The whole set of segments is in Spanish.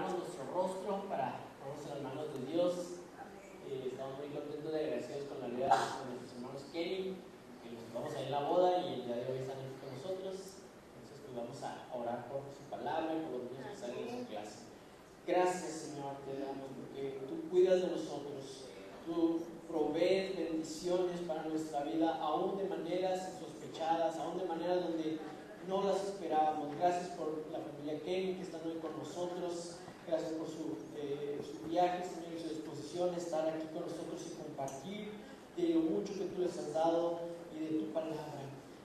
inclinamos nuestro rostro para ponernos en las manos de Dios. Estamos muy contentos y agradecidos con la vida de nuestros hermanos Kenny, que los vamos a ir en la boda y el día de hoy están aquí con nosotros. Entonces pues vamos a orar por su palabra y por los niños que salen de su clase. Gracias, Señor, te damos porque tú cuidas de nosotros, tú provees bendiciones para nuestra vida, aún de maneras insospechadas, aún de maneras donde no las esperábamos. Gracias por la familia Kenny que están hoy con nosotros. Gracias por su viaje, Señor, y su disposición a estar aquí con nosotros y compartir de lo mucho que tú les has dado y de tu palabra.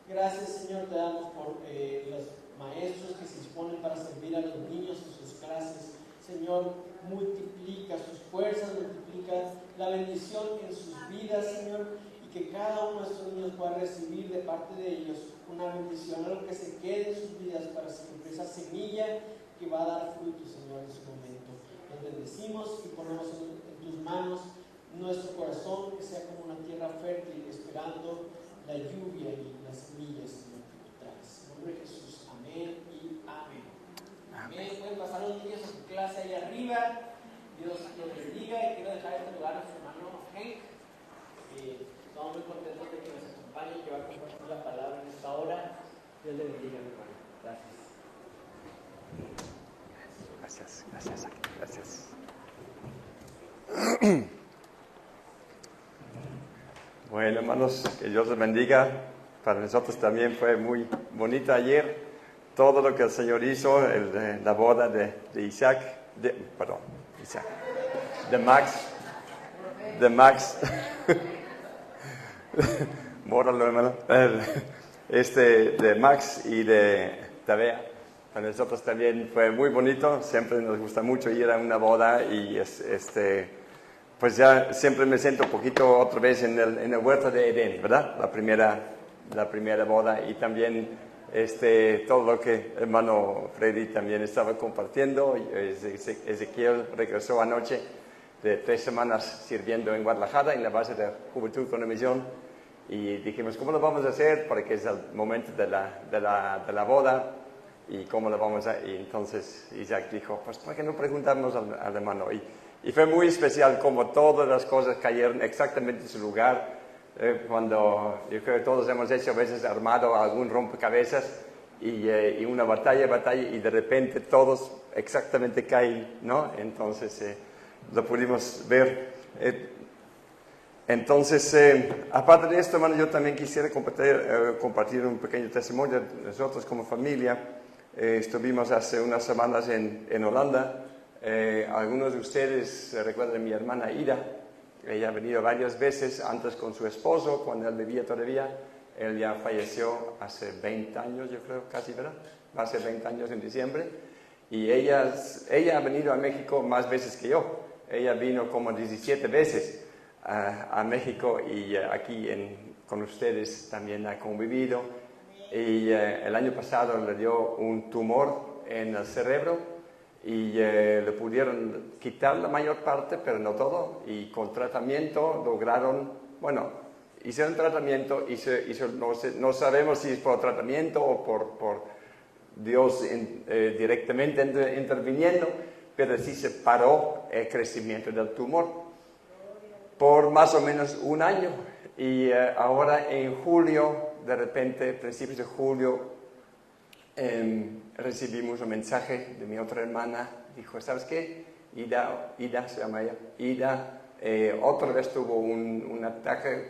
Gracias, Señor, te damos por los maestros que se disponen para servir a los niños en sus clases. Señor, multiplica sus fuerzas, multiplica la bendición en sus vidas, Señor, y que cada uno de estos niños pueda recibir de parte de ellos una bendición, algo que se quede en sus vidas para siempre, esa semilla que va a dar fruto, Señor, en su momento. Nos bendecimos y ponemos en tus manos nuestro corazón, que sea como una tierra fértil, esperando la lluvia y las semillas, Señor, que tú traes. En nombre de Jesús, amén y amén. Amén. Pueden pasar los niños a su clase ahí arriba. Dios los bendiga y quiero dejar este lugar a nuestro hermano Hank. Estamos muy contentos de que nos acompañe y que va a compartir la palabra en esta hora. Dios le bendiga, mi hermano. Gracias. Gracias. Bueno, hermanos, que Dios les bendiga. Para nosotros también fue muy bonito ayer todo lo que el Señor hizo, la boda de Max. Bórralo, hermano. De Max y de Tabea. Para nosotros también fue muy bonito. Siempre nos gusta mucho ir a una boda y pues ya siempre me siento un poquito otra vez en el huerto de Edén, ¿verdad? La primera boda y también todo lo que hermano Freddy también estaba compartiendo. Ezequiel regresó anoche de 3 semanas sirviendo en Guadalajara en la base de Juventud con la Misión y dijimos, ¿cómo lo vamos a hacer? Porque es el momento de la boda y cómo lo vamos a... Y entonces Isaac dijo, pues ¿por qué no preguntamos al hermano? Y fue muy especial como todas las cosas cayeron exactamente en su lugar. Cuando yo creo que todos hemos hecho a veces armado algún rompecabezas y una batalla y de repente todos exactamente caen, ¿no? Entonces lo pudimos ver. Entonces, aparte de esto, hermano, yo también quisiera compartir un pequeño testimonio. Nosotros como familia estuvimos hace unas semanas en Holanda. Algunos de ustedes recuerdan a mi hermana Ida. Ella ha venido varias veces antes con su esposo, cuando él vivía todavía. Él ya falleció hace 20 años, yo creo, casi, ¿verdad? Va a ser 20 años en diciembre. Y ella ha venido a México más veces que yo. Ella vino como 17 veces a México y aquí con ustedes también ha convivido. Y el año pasado le dio un tumor en el cerebro. Y le pudieron quitar la mayor parte, pero no todo, y con tratamiento lograron, hicieron tratamiento, no sabemos si es por tratamiento o por Dios directamente interviniendo, pero sí se paró el crecimiento del tumor por más o menos un año, y ahora en julio, de repente, principios de julio, recibimos un mensaje de mi otra hermana. Dijo, ¿sabes qué? Ida se llama ella. Ida otra vez tuvo un ataque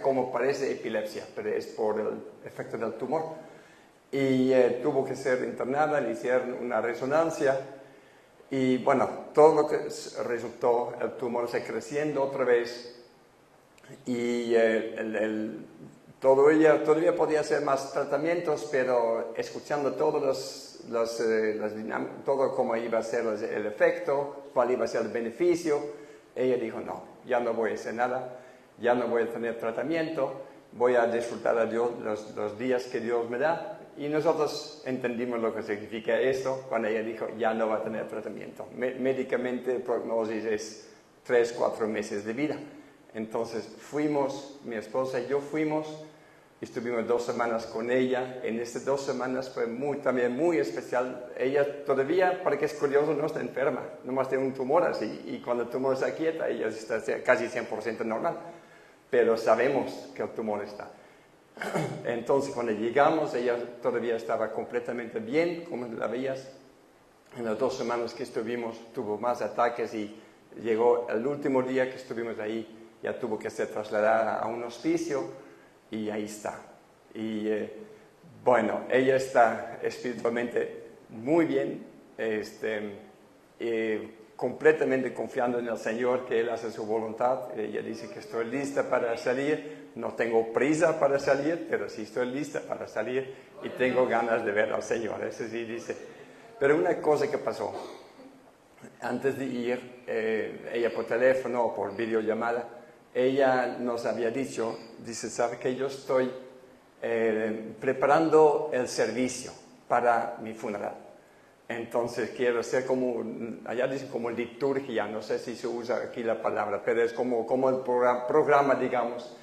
como parece epilepsia, pero es por el efecto del tumor. Y tuvo que ser internada, le hicieron una resonancia. Y todo lo que resultó, el tumor se creciendo otra vez. Y todavía podía hacer más tratamientos, pero escuchando todos todo cómo iba a ser el efecto, cuál iba a ser el beneficio, ella dijo, no, ya no voy a hacer nada, ya no voy a tener tratamiento, voy a disfrutar a Dios los días que Dios me da. Y nosotros entendimos lo que significa esto cuando ella dijo, ya no va a tener tratamiento. Médicamente el prognosis es 3-4 meses de vida. Entonces mi esposa y yo fuimos Estuvimos 2 semanas con ella. En estas 2 semanas fue también muy especial. Ella todavía, para que es curioso, no está enferma. Nomás tiene un tumor así. Y cuando el tumor está quieta, ella está casi 100% normal. Pero sabemos que el tumor está. Entonces, cuando llegamos, ella todavía estaba completamente bien, como la veías. En las 2 semanas que estuvimos, tuvo más ataques y llegó el último día que estuvimos ahí, ya tuvo que ser trasladada a un hospicio y ahí está. Y bueno, ella está espiritualmente muy bien, completamente confiando en el Señor, que Él hace su voluntad. Ella dice que estoy lista para salir, no tengo prisa para salir, pero sí estoy lista para salir y tengo ganas de ver al Señor, eso sí dice. Pero una cosa que pasó, antes de ir, ella por teléfono o por videollamada, ella nos había dicho, dice, ¿sabe que yo estoy preparando el servicio para mi funeral? Entonces quiero hacer como, allá dicen como liturgia, no sé si se usa aquí la palabra, pero es como el programa, digamos,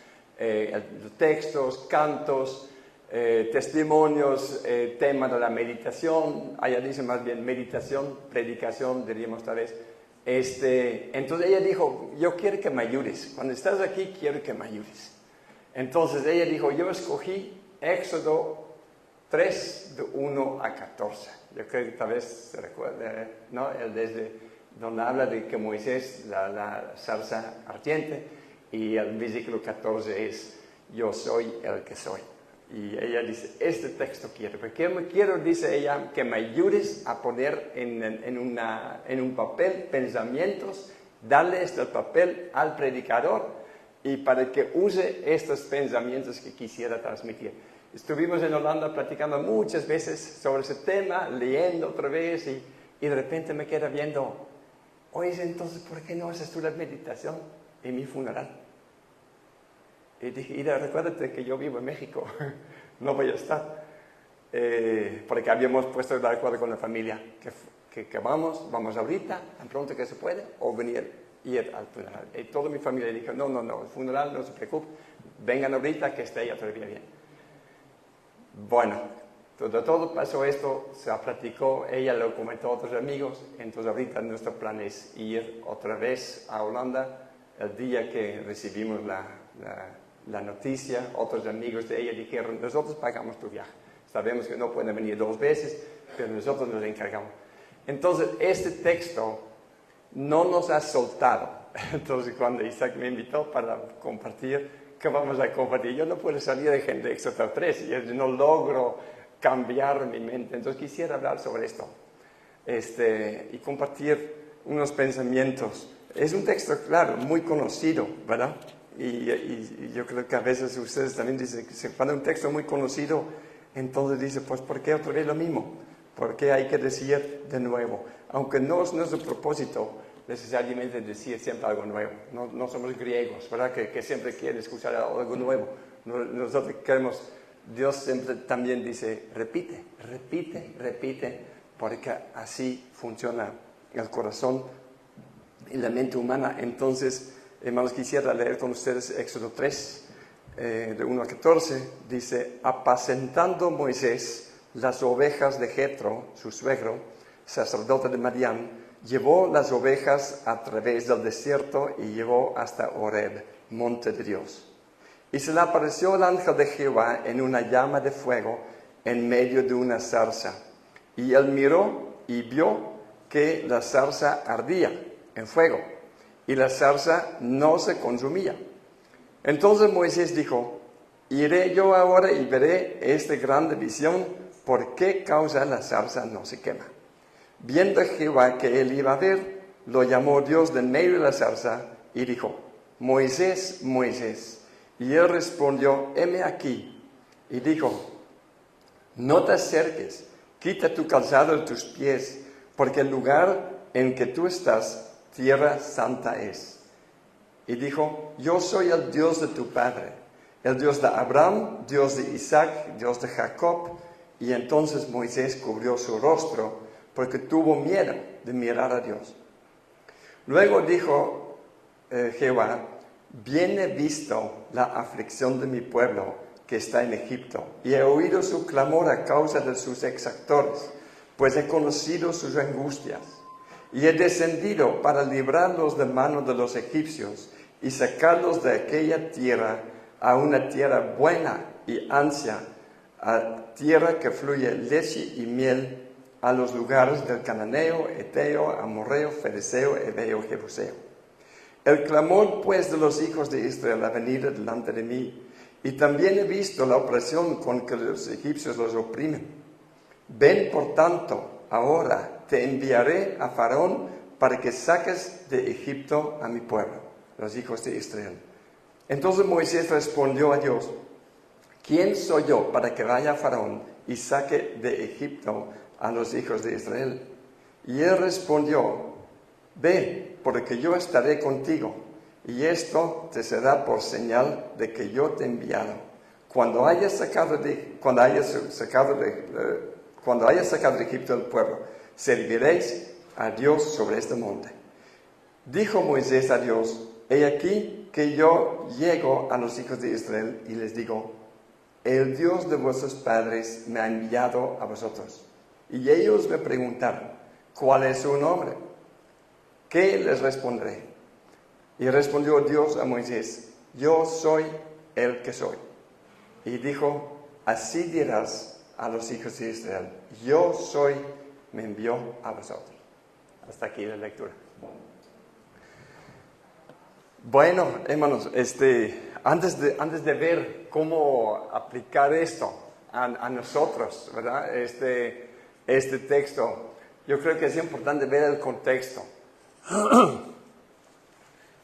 textos, cantos, testimonios, tema de la meditación, allá dice más bien meditación, predicación, diríamos tal vez. Entonces ella dijo, yo quiero que me ayudes, cuando estás aquí quiero que me ayudes. Entonces ella dijo, yo escogí Éxodo 3, de 1 a 14. Yo creo que tal vez se recuerda, ¿no? Desde donde habla de que Moisés, la zarza ardiente, y el versículo 14 es, yo soy el que soy. Y ella dice, este texto quiero, porque quiero, dice ella, que me ayudes a poner en un papel pensamientos, darle este papel al predicador y para que use estos pensamientos que quisiera transmitir. Estuvimos en Holanda platicando muchas veces sobre ese tema, leyendo otra vez y de repente me queda viendo, oye, entonces, ¿por qué no haces tú la meditación en mi funeral? Y dije, Ida, recuérdate que yo vivo en México, no voy a estar. Porque habíamos puesto de acuerdo con la familia que vamos ahorita, tan pronto que se puede, o ir al funeral. Y toda mi familia dijo, no, el funeral no se preocupe, vengan ahorita que esté ella todavía bien. Bueno, todo pasó esto, se platicó, ella lo comentó a otros amigos, entonces ahorita nuestro plan es ir otra vez a Holanda el día que recibimos la noticia. Otros amigos de ella dijeron, nosotros pagamos tu viaje, sabemos que no pueden venir 2 veces, pero nosotros nos encargamos. Entonces este texto no nos ha soltado. Entonces cuando Isaac me invitó para compartir, ¿qué vamos a compartir? Yo no puedo salir de Éxodo 3, yo no logro cambiar mi mente, entonces quisiera hablar sobre esto y compartir unos pensamientos. Es un texto, claro, muy conocido, ¿verdad? Y yo creo que a veces ustedes también dicen que cuando un texto muy conocido, entonces dice, pues ¿por qué otra vez lo mismo? ¿Por qué hay que decir de nuevo? Aunque no es nuestro propósito necesariamente decir siempre algo nuevo. No somos griegos, ¿verdad? Que siempre quieren escuchar algo nuevo. Nosotros queremos, Dios siempre también dice, repite, porque así funciona el corazón y la mente humana. Entonces, hermanos, quisiera leer con ustedes Éxodo 3, de 1 a 14. Dice, apacentando Moisés las ovejas de Jetro, su suegro, sacerdote de Madián, llevó las ovejas a través del desierto y llegó hasta Horeb, monte de Dios. Y se le apareció el ángel de Jehová en una llama de fuego en medio de una zarza. Y él miró y vio que la zarza ardía en fuego, y la zarza no se consumía. Entonces Moisés dijo, iré yo ahora y veré esta grande visión, ¿por qué causa la zarza no se quema? Viendo Jehová que él iba a ver, lo llamó Dios de en medio de la zarza y dijo, Moisés, Moisés. Y él respondió, heme aquí. Y dijo, no te acerques, quita tu calzado de tus pies, porque el lugar en que tú estás, tierra santa es. Y dijo, yo soy el Dios de tu padre, el Dios de Abraham, Dios de Isaac, Dios de Jacob. Y entonces Moisés cubrió su rostro, porque tuvo miedo de mirar a Dios. Luego dijo Jehová, bien he visto la aflicción de mi pueblo que está en Egipto, y he oído su clamor a causa de sus exactores, pues he conocido sus angustias. Y he descendido para librarlos de mano de los egipcios y sacarlos de aquella tierra a una tierra buena y ansia, a tierra que fluye leche y miel, a los lugares del cananeo, eteo, amorreo, fereceo, heveo, jebuseo. El clamor pues de los hijos de Israel ha venido delante de mí, y también he visto la opresión con que los egipcios los oprimen. Ven por tanto, ahora te enviaré a Faraón para que saques de Egipto a mi pueblo, los hijos de Israel. Entonces Moisés respondió a Dios: ¿quién soy yo para que vaya a Faraón y saque de Egipto a los hijos de Israel? Y él respondió: ve, porque yo estaré contigo, y esto te será por señal de que yo te he enviado. Cuando hayas sacado de Egipto el pueblo, serviréis a Dios sobre este monte. Dijo Moisés a Dios: he aquí que yo llego a los hijos de Israel y les digo: el Dios de vuestros padres me ha enviado a vosotros. Y ellos me preguntaron: ¿cuál es su nombre? ¿Qué les responderé? Y respondió Dios a Moisés: yo soy el que soy. Y dijo: así dirás a los hijos de Israel: yo soy, me envió a vosotros. Hasta aquí la lectura. Bueno, hermanos, antes de ver cómo aplicar esto a nosotros, ¿verdad? Este texto, yo creo que es importante ver el contexto.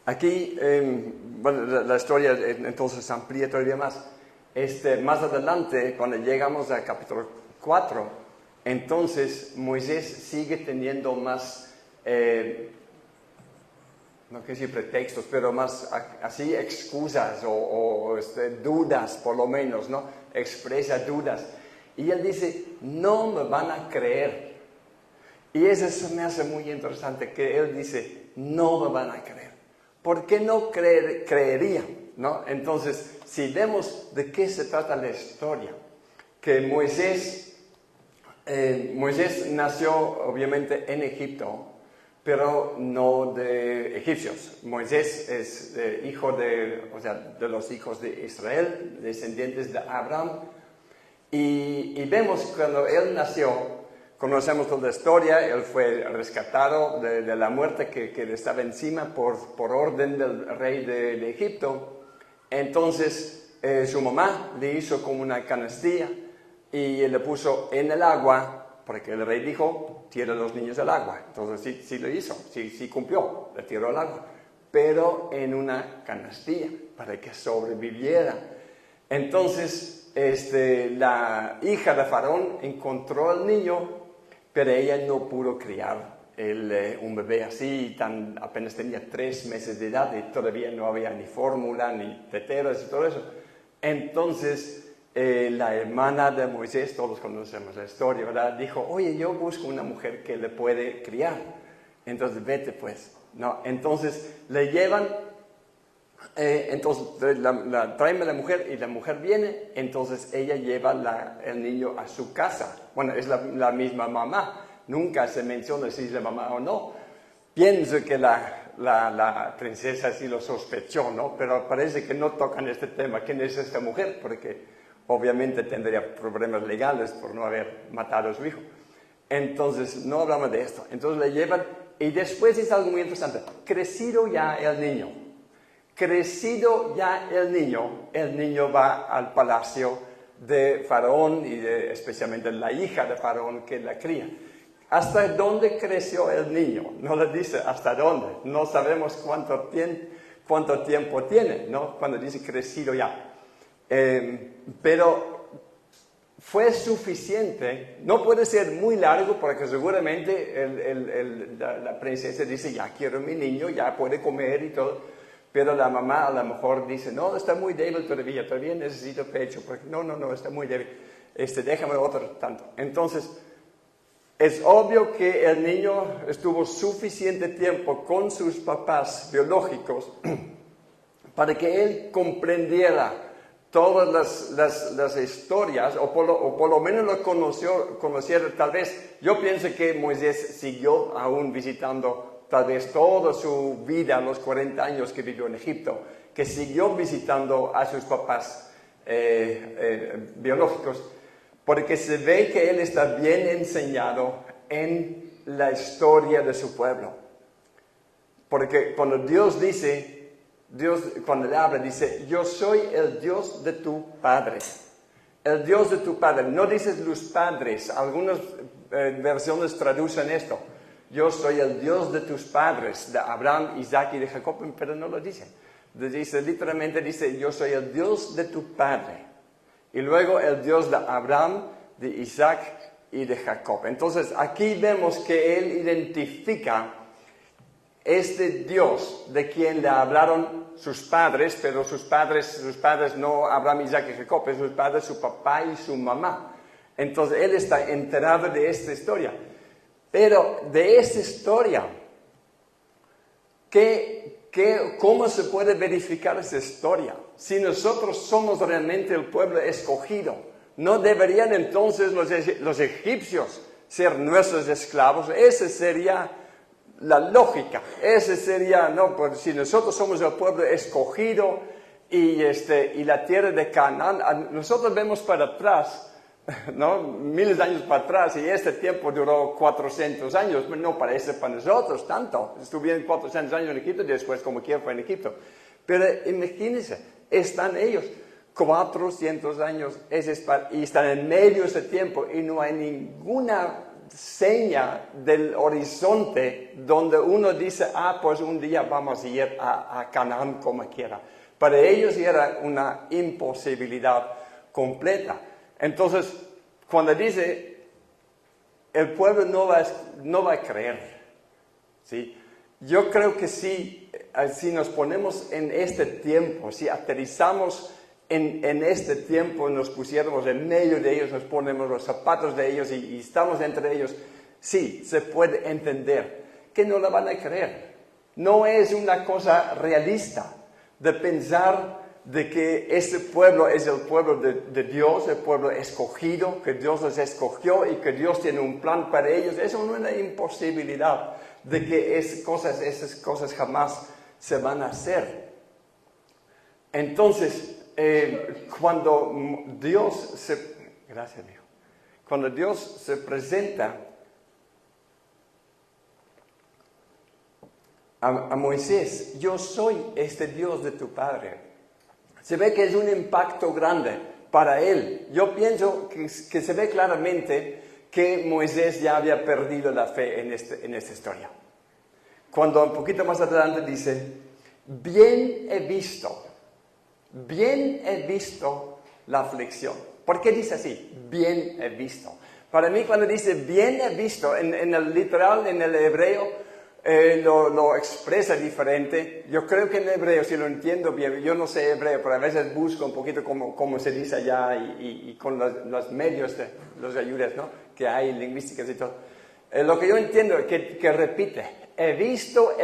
Aquí, bueno, la historia entonces se amplía todavía más. Más adelante, cuando llegamos al capítulo 4, entonces Moisés sigue teniendo más, no quiero decir pretextos, pero más así excusas o dudas, por lo menos, ¿no? Expresa dudas. Y él dice: no me van a creer. Y eso me hace muy interesante, que él dice: no me van a creer. ¿Por qué no creerían? ¿No? Entonces, si vemos de qué se trata la historia, que Moisés nació obviamente en Egipto, pero no de egipcios. Moisés es hijo de los hijos de Israel, descendientes de Abraham. Y vemos cuando él nació, conocemos toda la historia. Él fue rescatado de la muerte que le estaba encima por orden del rey de Egipto. Entonces su mamá le hizo como una canastilla y le puso en el agua, porque el rey dijo: tira a los niños al agua. Entonces sí lo hizo, sí cumplió, le tiró al agua, pero en una canastilla para que sobreviviera. Entonces la hija de Faraón encontró al niño, pero ella no pudo criar un bebé así, apenas tenía 3 meses de edad y todavía no había ni fórmula, ni teteros y todo eso. Entonces la hermana de Moisés, todos conocemos la historia, ¿verdad? Dijo: oye, yo busco una mujer que le puede criar, entonces vete pues, ¿no? Entonces le llevan, tráeme la mujer, y la mujer viene. Entonces ella lleva el niño a su casa. Bueno, es la misma mamá, nunca se menciona si es la mamá o no. Pienso que la princesa sí lo sospechó, ¿no? Pero parece que no tocan este tema. ¿Quién es esta mujer? Porque obviamente tendría problemas legales por no haber matado a su hijo. Entonces no hablamos de esto. Entonces le llevan, y después es algo muy interesante: crecido ya el niño, el niño va al palacio de Faraón y especialmente la hija de Faraón que la cría. ¿Hasta dónde creció el niño? No le dice hasta dónde. No sabemos cuánto tiempo tiene, ¿no? Cuando dice crecido ya. Pero fue suficiente. No puede ser muy largo, porque seguramente la princesa dice: ya quiero mi niño, ya puede comer y todo. Pero la mamá a lo mejor dice: no, está muy débil todavía necesito pecho. Porque no, está muy débil. Déjame otro tanto. Entonces, es obvio que el niño estuvo suficiente tiempo con sus papás biológicos para que él comprendiera todas las historias, o por lo menos lo conocieron. Tal vez, yo pienso que Moisés siguió aún visitando, tal vez toda su vida, los 40 años que vivió en Egipto, que siguió visitando a sus papás biológicos, porque se ve que él está bien enseñado en la historia de su pueblo. Porque cuando Dios dice, cuando le habla, dice, yo soy el Dios de tu padre. El Dios de tu padre. No dices los padres. Algunas versiones traducen esto. Yo soy el Dios de tus padres, de Abraham, Isaac y de Jacob, pero no lo dice. Literalmente dice, yo soy el Dios de tu padre. Y luego el Dios de Abraham, de Isaac y de Jacob. Entonces aquí vemos que él identifica este Dios de quien le hablaron sus padres, pero sus padres no Abraham, Isaac y Jacob, es sus padres, su papá y su mamá. Entonces él está enterado de esta historia. Pero de esta historia, ¿cómo se puede verificar esa historia? Si nosotros somos realmente el pueblo escogido, ¿no deberían entonces los egipcios ser nuestros esclavos? Esa sería la lógica. Ese sería, no, pues si nosotros somos el pueblo escogido y la tierra de Canaán, nosotros vemos para atrás, ¿no? Miles de años para atrás, y este tiempo duró 400 años, no parece para nosotros tanto. Estuvieron 400 años en Egipto y después como quiera fue en Egipto. Pero imagínense, están ellos 400 años y están en medio de ese tiempo y no hay ninguna seña del horizonte donde uno dice, pues un día vamos a ir a Canaán como quiera. Para ellos era una imposibilidad completa. Entonces, cuando dice, el pueblo no va a creer, ¿sí? Yo creo que si nos ponemos en este tiempo, si aterrizamos en este tiempo, nos pusiéramos en medio de ellos, nos ponemos los zapatos de ellos y estamos entre ellos, sí, se puede entender que no la van a creer. No es una cosa realista de pensar de que este pueblo es el pueblo de Dios, el pueblo escogido, que Dios los escogió y que Dios tiene un plan para ellos. Eso no es una imposibilidad de que esas cosas jamás se van a hacer. Entonces, cuando Dios se presenta a Moisés, yo soy este Dios de tu padre. Se ve que es un impacto grande para él. Yo pienso que se ve claramente que Moisés ya había perdido la fe en esta historia. Cuando un poquito más adelante dice, bien he visto la aflicción. ¿Por qué dice así? Bien he visto. Para mí cuando dice bien he visto, en el literal, en el hebreo, lo expresa diferente. Yo creo que en hebreo, si lo entiendo bien, yo no sé hebreo, pero a veces busco un poquito cómo se dice allá y con los medios, los ayudas, ¿no?, que hay lingüísticas y todo. Lo que yo entiendo es que repite, he visto.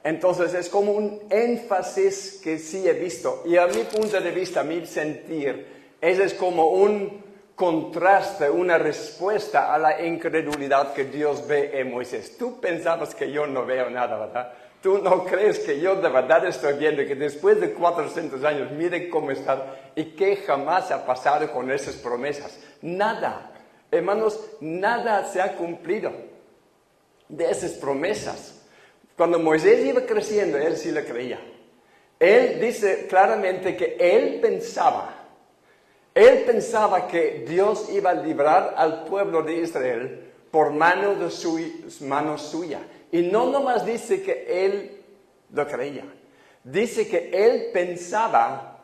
Entonces es como un énfasis que sí he visto. Y a mi punto de vista, a mi sentir, ese es como un contraste, una respuesta a la incredulidad que Dios ve en Moisés. Tú pensabas que yo no veo nada, ¿verdad? Tú no crees que yo de verdad estoy viendo que después de 400 años, miren cómo está y que jamás ha pasado con esas promesas. Nada, hermanos, nada se ha cumplido de esas promesas. Cuando Moisés iba creciendo, él sí le creía. Él dice claramente que él pensaba que Dios iba a librar al pueblo de Israel por mano suya. Y no nomás dice que él lo creía. Dice que él pensaba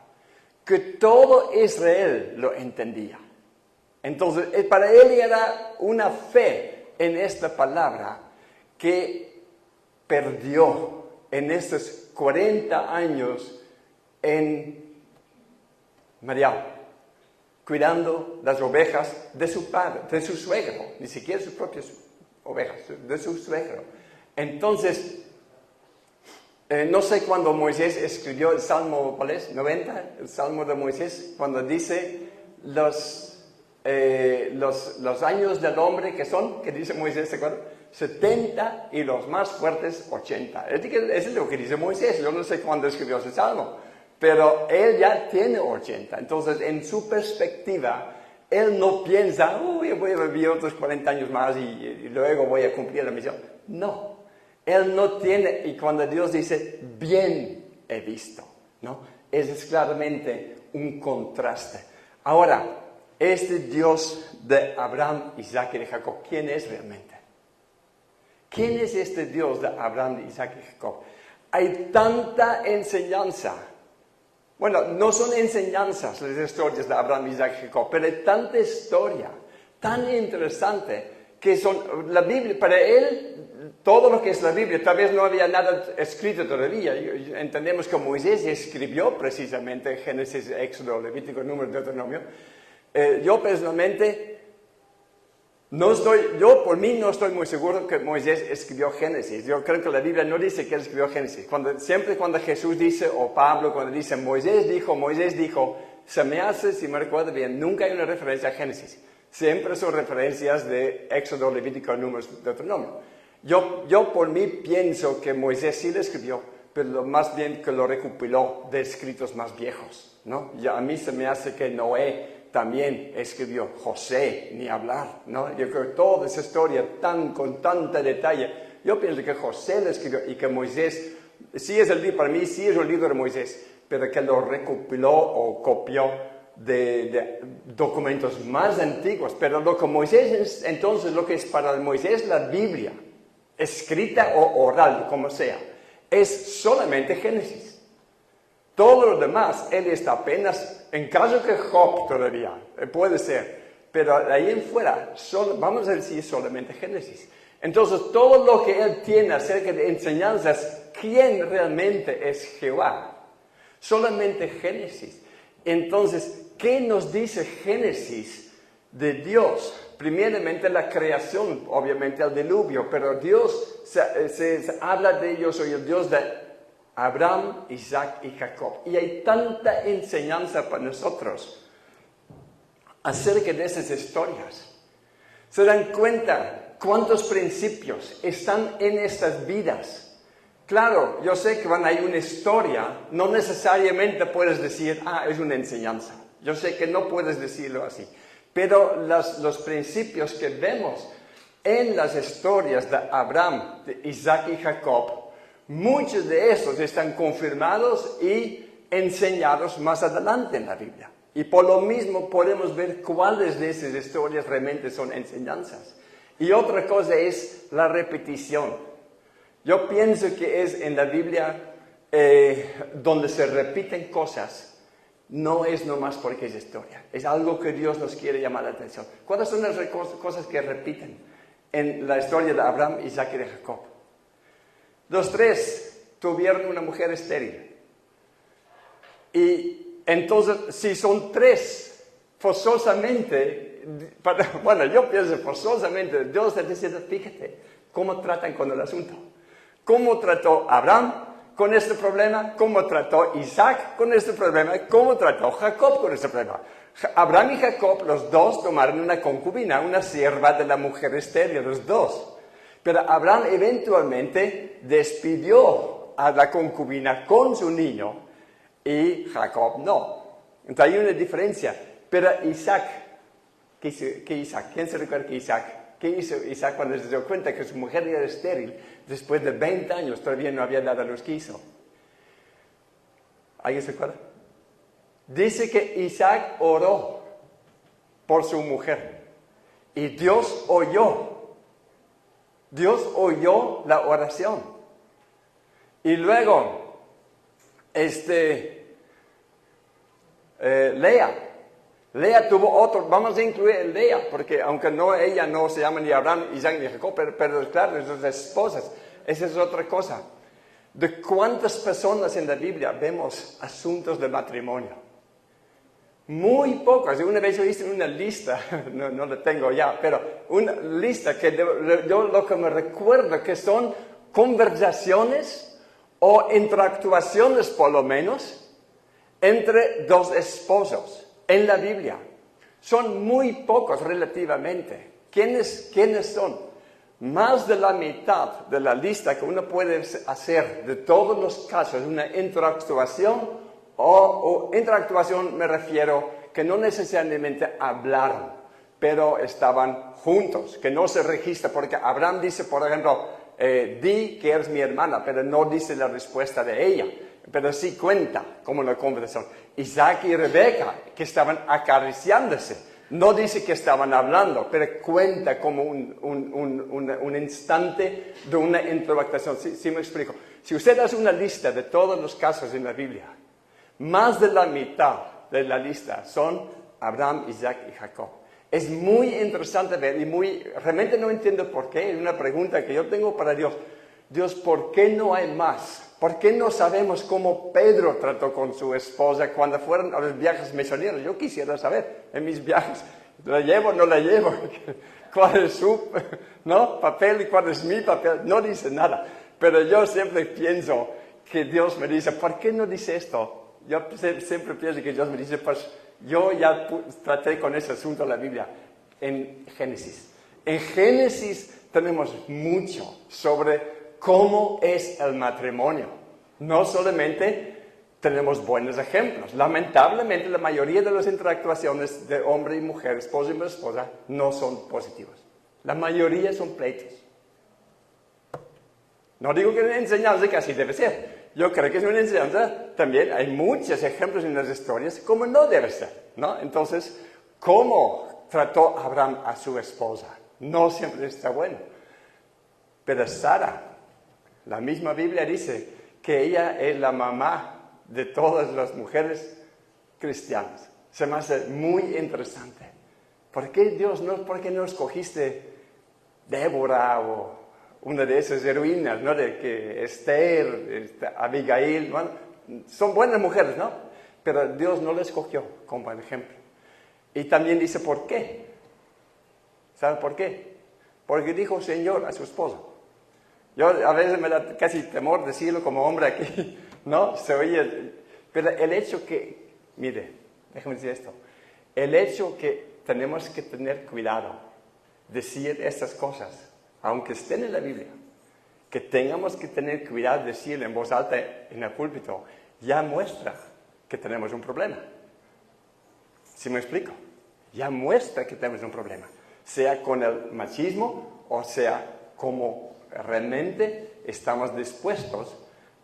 que todo Israel lo entendía. Entonces, para él era una fe en esta palabra que perdió en estos 40 años en Madián, cuidando las ovejas de su padre, de su suegro, ni siquiera sus propias ovejas, de su suegro. Entonces, No sé cuándo Moisés escribió el Salmo, ¿cuál es? 90, el Salmo de Moisés, cuando dice los años del hombre que son, que dice Moisés, ¿se acuerdan? 70 y los más fuertes 80. Es lo que dice Moisés, yo no sé cuándo escribió ese Salmo, pero él ya tiene 80. Entonces, en su perspectiva, él no piensa, voy a vivir otros 40 años más y luego voy a cumplir la misión. No. Él no tiene, y cuando Dios dice, bien he visto, ¿no? Ese es claramente un contraste. Ahora, este Dios de Abraham, Isaac y de Jacob, ¿quién es realmente? ¿Quién es este Dios de Abraham, Isaac y Jacob? Hay tanta enseñanza. Bueno, no son enseñanzas las historias de Abraham, Isaac y Jacob, pero hay tanta historia, tan interesante, que son la Biblia, para él, todo lo que es la Biblia, tal vez no había nada escrito todavía. Entendemos que Moisés escribió precisamente Génesis, Éxodo, Levítico, Número, Deuteronomio. Yo personalmente, por mí no estoy muy seguro que Moisés escribió Génesis. Yo creo que la Biblia no dice que él escribió Génesis. Siempre cuando Jesús dice, o Pablo cuando dice Moisés dijo, se me hace, si me recuerdo bien, nunca hay una referencia a Génesis. Siempre son referencias de Éxodo, Levítico, Números, Deuteronomio. Yo por mí pienso que Moisés sí lo escribió, pero más bien que lo recopiló de escritos más viejos, ¿no? Y a mí se me hace que Noé también escribió, José, ni hablar, ¿no? Yo creo que toda esa historia con tanta detalle, yo pienso que José lo escribió y que Moisés, para mí sí es un libro de Moisés, pero que lo recopiló o copió de documentos más antiguos. Pero lo que Moisés, entonces lo que es para Moisés la Biblia, escrita o oral, como sea, es solamente Génesis. Todo lo demás, él está apenas, en caso que Job todavía, puede ser, pero de ahí en fuera, vamos a decir solamente Génesis. Entonces, todo lo que él tiene acerca de enseñanzas, ¿quién realmente es Jehová? Solamente Génesis. Entonces, ¿qué nos dice Génesis de Dios? Primeramente la creación, obviamente el diluvio, pero Dios se habla de ellos, soy el Dios de Abraham, Isaac y Jacob. Y hay tanta enseñanza para nosotros acerca de esas historias. ¿Se dan cuenta cuántos principios están en estas vidas? Claro, yo sé que cuando hay una historia, no necesariamente puedes decir, es una enseñanza. Yo sé que no puedes decirlo así. Pero los principios que vemos en las historias de Abraham, de Isaac y Jacob, muchos de estos están confirmados y enseñados más adelante en la Biblia. Y por lo mismo podemos ver cuáles de esas historias realmente son enseñanzas. Y otra cosa es la repetición. Yo pienso que es en la Biblia donde se repiten cosas. No es nomás porque es historia, es algo que Dios nos quiere llamar la atención. ¿Cuáles son las cosas que repiten en la historia de Abraham, Isaac y de Jacob? Los tres tuvieron una mujer estéril. Y entonces, si son tres, forzosamente, yo pienso forzosamente, Dios está diciendo, fíjate, cómo tratan con el asunto. ¿Cómo trató Abraham con este problema? ¿Cómo trató Isaac con este problema? ¿Cómo trató Jacob con este problema? Abraham y Jacob, los dos tomaron una concubina, una sierva de la mujer estéril, los dos. Pero Abraham eventualmente despidió a la concubina con su niño y Jacob no. Entonces hay una diferencia. Pero Isaac, ¿qué Isaac? ¿Quién se recuerda que Isaac? ¿Qué hizo Isaac cuando se dio cuenta que su mujer era estéril? Después de 20 años todavía no había dado a luz. ¿Qué hizo? ¿Alguien se acuerda? Dice que Isaac oró por su mujer y Dios oyó. Dios oyó la oración. Y luego, Lea tuvo otro, vamos a incluir Lea, porque aunque ella no se llama ni Abraham, Isaac ni Jacob, pero claro, sus esposas, esa es otra cosa. ¿De cuántas personas en la Biblia vemos asuntos de matrimonio? Muy pocas. Una vez yo hice una lista, no la tengo ya, pero una lista que yo lo que me recuerdo que son conversaciones o interactuaciones por lo menos entre dos esposos en la Biblia. Son muy pocos relativamente. ¿Quiénes son? Más de la mitad de la lista que uno puede hacer de todos los casos, una interactuación, o interactuación me refiero que no necesariamente hablaron, pero estaban juntos, que no se registra, porque Abraham dice, por ejemplo, di que eres mi hermana, pero no dice la respuesta de ella, pero sí cuenta como una conversación. Isaac y Rebeca, que estaban acariciándose, no dice que estaban hablando, pero cuenta como un instante de una interactuación. ¿Sí me explico? Si usted hace una lista de todos los casos en la Biblia, más de la mitad de la lista son Abraham, Isaac y Jacob. Es muy interesante ver y realmente no entiendo por qué. Es una pregunta que yo tengo para Dios. Dios, ¿por qué no hay más? ¿Por qué no sabemos cómo Pedro trató con su esposa cuando fueron a los viajes misioneros? Yo quisiera saber en mis viajes, ¿la llevo o no la llevo? ¿Cuál es su papel y cuál es mi papel? No dice nada. Pero yo siempre pienso que Dios me dice, ¿por qué no dice esto? Yo siempre pienso que Dios me dice, pues yo ya traté con ese asunto de la Biblia en Génesis. En Génesis tenemos mucho sobre cómo es el matrimonio. No solamente tenemos buenos ejemplos. Lamentablemente, la mayoría de las interactuaciones de hombre y mujer, esposo y esposa, no son positivas. La mayoría son pleitos. No digo que es una enseñanza que así debe ser. Yo creo que es una enseñanza, también hay muchos ejemplos en las historias como no debe ser, ¿no? Entonces, ¿cómo trató Abraham a su esposa? No siempre está bueno. Pero Sara, la misma Biblia dice que ella es la mamá de todas las mujeres cristianas. Se me hace muy interesante. ¿Por qué no escogiste Débora o una de esas heroínas, ¿no? De que Esther, Abigail, bueno, son buenas mujeres, ¿no? Pero Dios no les escogió como ejemplo. Y también dice ¿por qué? ¿Saben por qué? Porque dijo Señor a su esposo. Yo a veces me da casi temor decirlo como hombre aquí, ¿no? Se oye, pero el hecho que, mire, déjame decir esto, el hecho que tenemos que tener cuidado, decir estas cosas, aunque estén en la Biblia, que tengamos que tener cuidado de decirlo en voz alta en el púlpito, ya muestra que tenemos un problema. ¿Sí me explico? Ya muestra que tenemos un problema, sea con el machismo o sea como realmente estamos dispuestos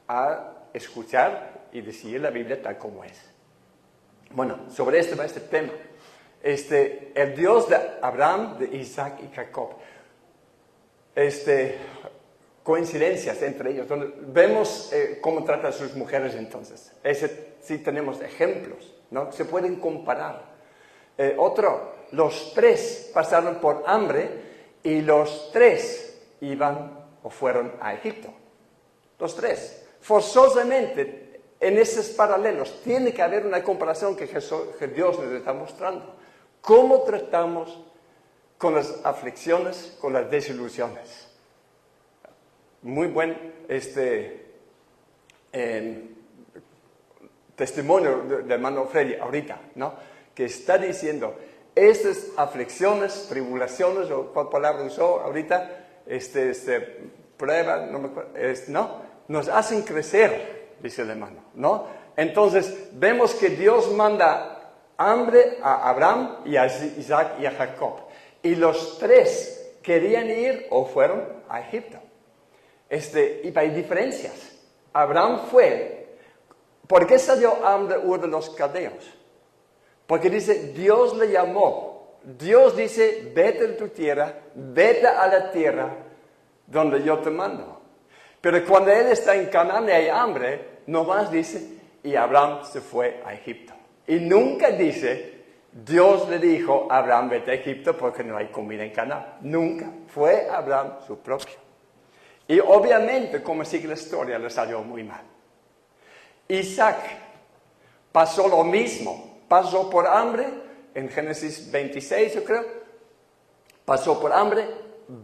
a escuchar y decir la Biblia tal como es. Bueno, sobre este va este tema. El Dios de Abraham, de Isaac y Jacob. Coincidencias entre ellos, donde vemos cómo tratan a sus mujeres entonces. Sí tenemos ejemplos, ¿no? Se pueden comparar. Los tres pasaron por hambre y los tres iban o fueron a Egipto. Los tres. Forzosamente, en esos paralelos, tiene que haber una comparación que Dios nos está mostrando. ¿Cómo tratamos con las aflicciones, con las desilusiones? Muy buen testimonio del hermano Freddy ahorita, ¿no? Que está diciendo, estas aflicciones, tribulaciones, o cuál palabra usó ahorita, prueba, no me acuerdo, ¿no? Nos hacen crecer, dice el hermano, ¿no? Entonces, vemos que Dios manda hambre a Abraham y a Isaac y a Jacob. Y los tres querían ir o fueron a Egipto. Y hay diferencias. Abraham fue. ¿Por qué salió Abraham de Ur de los Caldeos? Porque dice, Dios le llamó. Dios dice, vete de tu tierra, vete a la tierra donde yo te mando. Pero cuando él está en Canaán y hay hambre, nomás dice, y Abraham se fue a Egipto. Y nunca dice, Dios le dijo a Abraham, vete a Egipto porque no hay comida en Canaán. Nunca. Fue Abraham su propio. Y obviamente, como sigue la historia, le salió muy mal. Isaac pasó lo mismo. Pasó por hambre, en Génesis 26 yo creo. Pasó por hambre,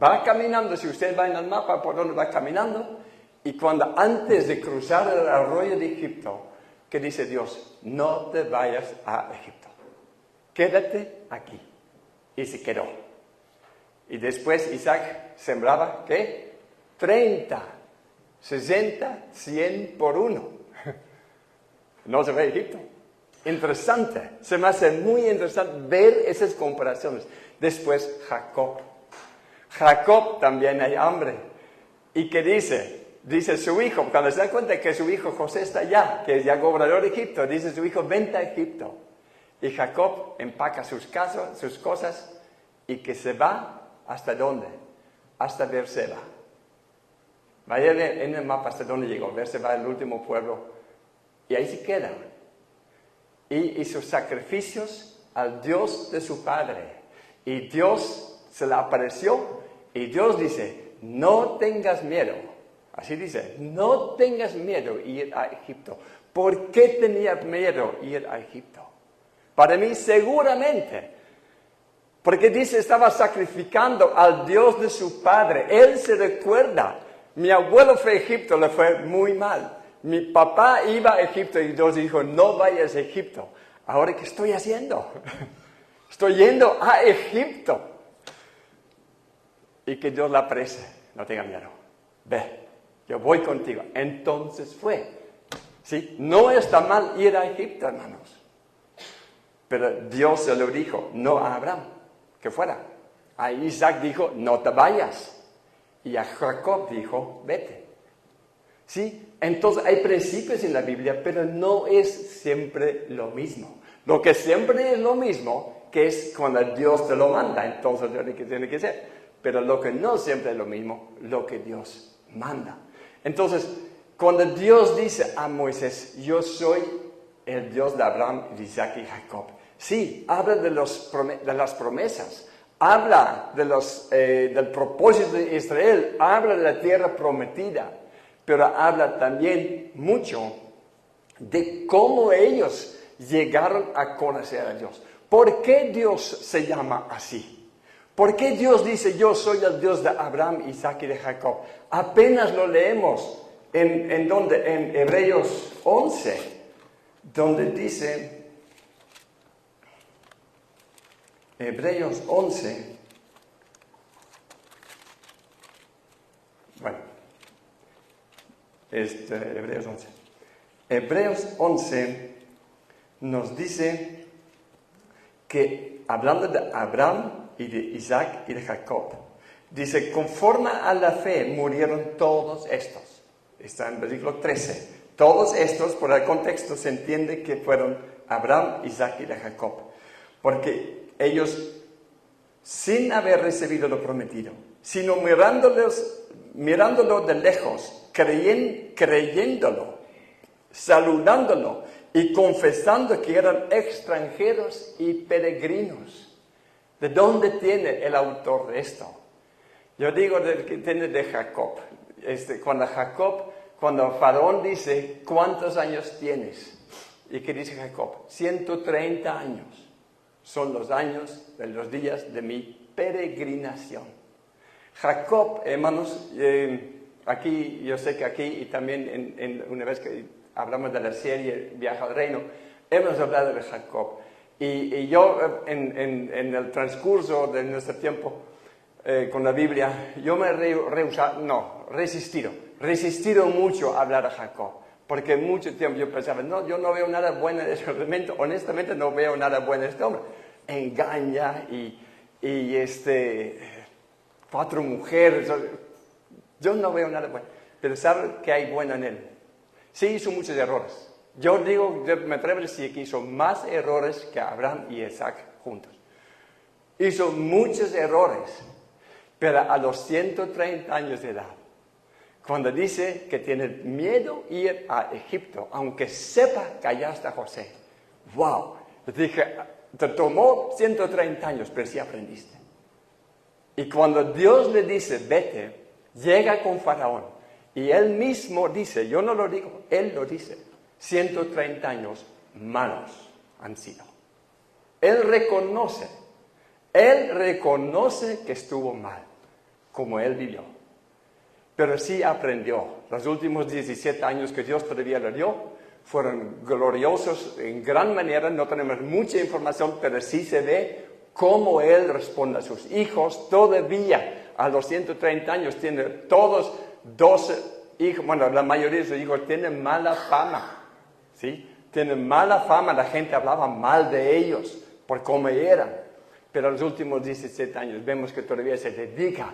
va caminando, si usted va en el mapa por donde va caminando, Y cuando antes de cruzar el arroyo de Egipto, ¿qué dice Dios? No te vayas a Egipto. Quédate aquí. Y se quedó. Y después Isaac sembraba, ¿qué? 30, 60, 100 por uno. No se ve a Egipto. Interesante. Se me hace muy interesante ver esas comparaciones. Después Jacob. Jacob también hay hambre. ¿Y qué dice? Dice su hijo, cuando se da cuenta que su hijo José está allá, que es ya gobernador de Egipto, dice su hijo, vente a Egipto. Y Jacob empaca sus cosas y que se va, ¿hasta dónde? Hasta Beerseba. Vaya en el mapa hasta dónde llegó. Beerseba, el último pueblo. Y ahí se queda. Y hizo sacrificios al Dios de su padre. Y Dios se le apareció y Dios dice, no tengas miedo. Así dice, no tengas miedo ir a Egipto. ¿Por qué tenía miedo ir a Egipto? Para mí seguramente, porque dice estaba sacrificando al Dios de su padre. Él se recuerda, mi abuelo fue a Egipto, le fue muy mal. Mi papá iba a Egipto y Dios dijo, no vayas a Egipto. Ahora, ¿qué estoy haciendo? Estoy yendo a Egipto. Y que Dios la aprecie, no tenga miedo. Ve, yo voy contigo. Entonces fue. ¿Sí? No está mal ir a Egipto, hermanos. Pero Dios se lo dijo, no a Abraham, que fuera. A Isaac dijo, no te vayas. Y a Jacob dijo, vete. ¿Sí? Entonces hay principios en la Biblia, pero no es siempre lo mismo. Lo que siempre es lo mismo, que es cuando Dios te lo manda, entonces tiene que ser. Pero lo que no siempre es lo mismo, lo que Dios manda. Entonces, cuando Dios dice a Moisés, yo soy el Dios de Abraham, de Isaac y Jacob. Sí, habla de las promesas, habla del propósito de Israel, habla de la tierra prometida, pero habla también mucho de cómo ellos llegaron a conocer a Dios. ¿Por qué Dios se llama así? ¿Por qué Dios dice, yo soy el Dios de Abraham, Isaac y de Jacob? Apenas lo leemos en Hebreos 11, donde dice, Hebreos 11, bueno, Hebreos 11. Hebreos 11 nos dice que, hablando de Abraham y de Isaac y de Jacob, dice, conforme a la fe murieron todos estos. Está en versículo 13. Todos estos, por el contexto, se entiende que fueron Abraham, Isaac y de Jacob. Porque ellos, sin haber recibido lo prometido, sino mirándolo de lejos, creyéndolo, saludándolo y confesando que eran extranjeros y peregrinos. ¿De dónde tiene el autor de esto? Yo digo que tiene de Jacob. Cuando Faraón dice, ¿cuántos años tienes? ¿Y qué dice Jacob? 130 años. Son los años de los días de mi peregrinación. Jacob, hermanos, aquí, yo sé que aquí y también una vez que hablamos de la serie Viaje al Reino, hemos hablado de Jacob. Y yo, en el transcurso de nuestro tiempo con la Biblia, yo me he resistido mucho a hablar a Jacob. Porque mucho tiempo yo pensaba, no, yo no veo nada bueno en ese momento, honestamente no veo nada bueno en este hombre. Engaña y 4 mujeres, yo no veo nada bueno. Pero ¿saben qué hay bueno en él? Sí hizo muchos errores. Yo me atrevo a decir que hizo más errores que Abraham y Isaac juntos. Hizo muchos errores, pero a los 130 años de edad, cuando dice que tiene miedo ir a Egipto, aunque sepa que allá está José. ¡Wow! Dije, te tomó 130 años, pero sí aprendiste. Y cuando Dios le dice, vete, llega con Faraón. Y él mismo dice, yo no lo digo, él lo dice. 130 años malos han sido. Él reconoce que estuvo mal, como él vivió. pero sí aprendió. Los últimos 17 años que Dios todavía le dio fueron gloriosos en gran manera. No tenemos mucha información, pero sí se ve cómo él responde a sus hijos. Todavía a los 130 años tiene todos 12 hijos. Bueno, la mayoría de sus hijos tienen mala fama, ¿sí? Tienen mala fama, la gente hablaba mal de ellos por cómo eran. Pero en los últimos 17 años vemos que todavía se dedica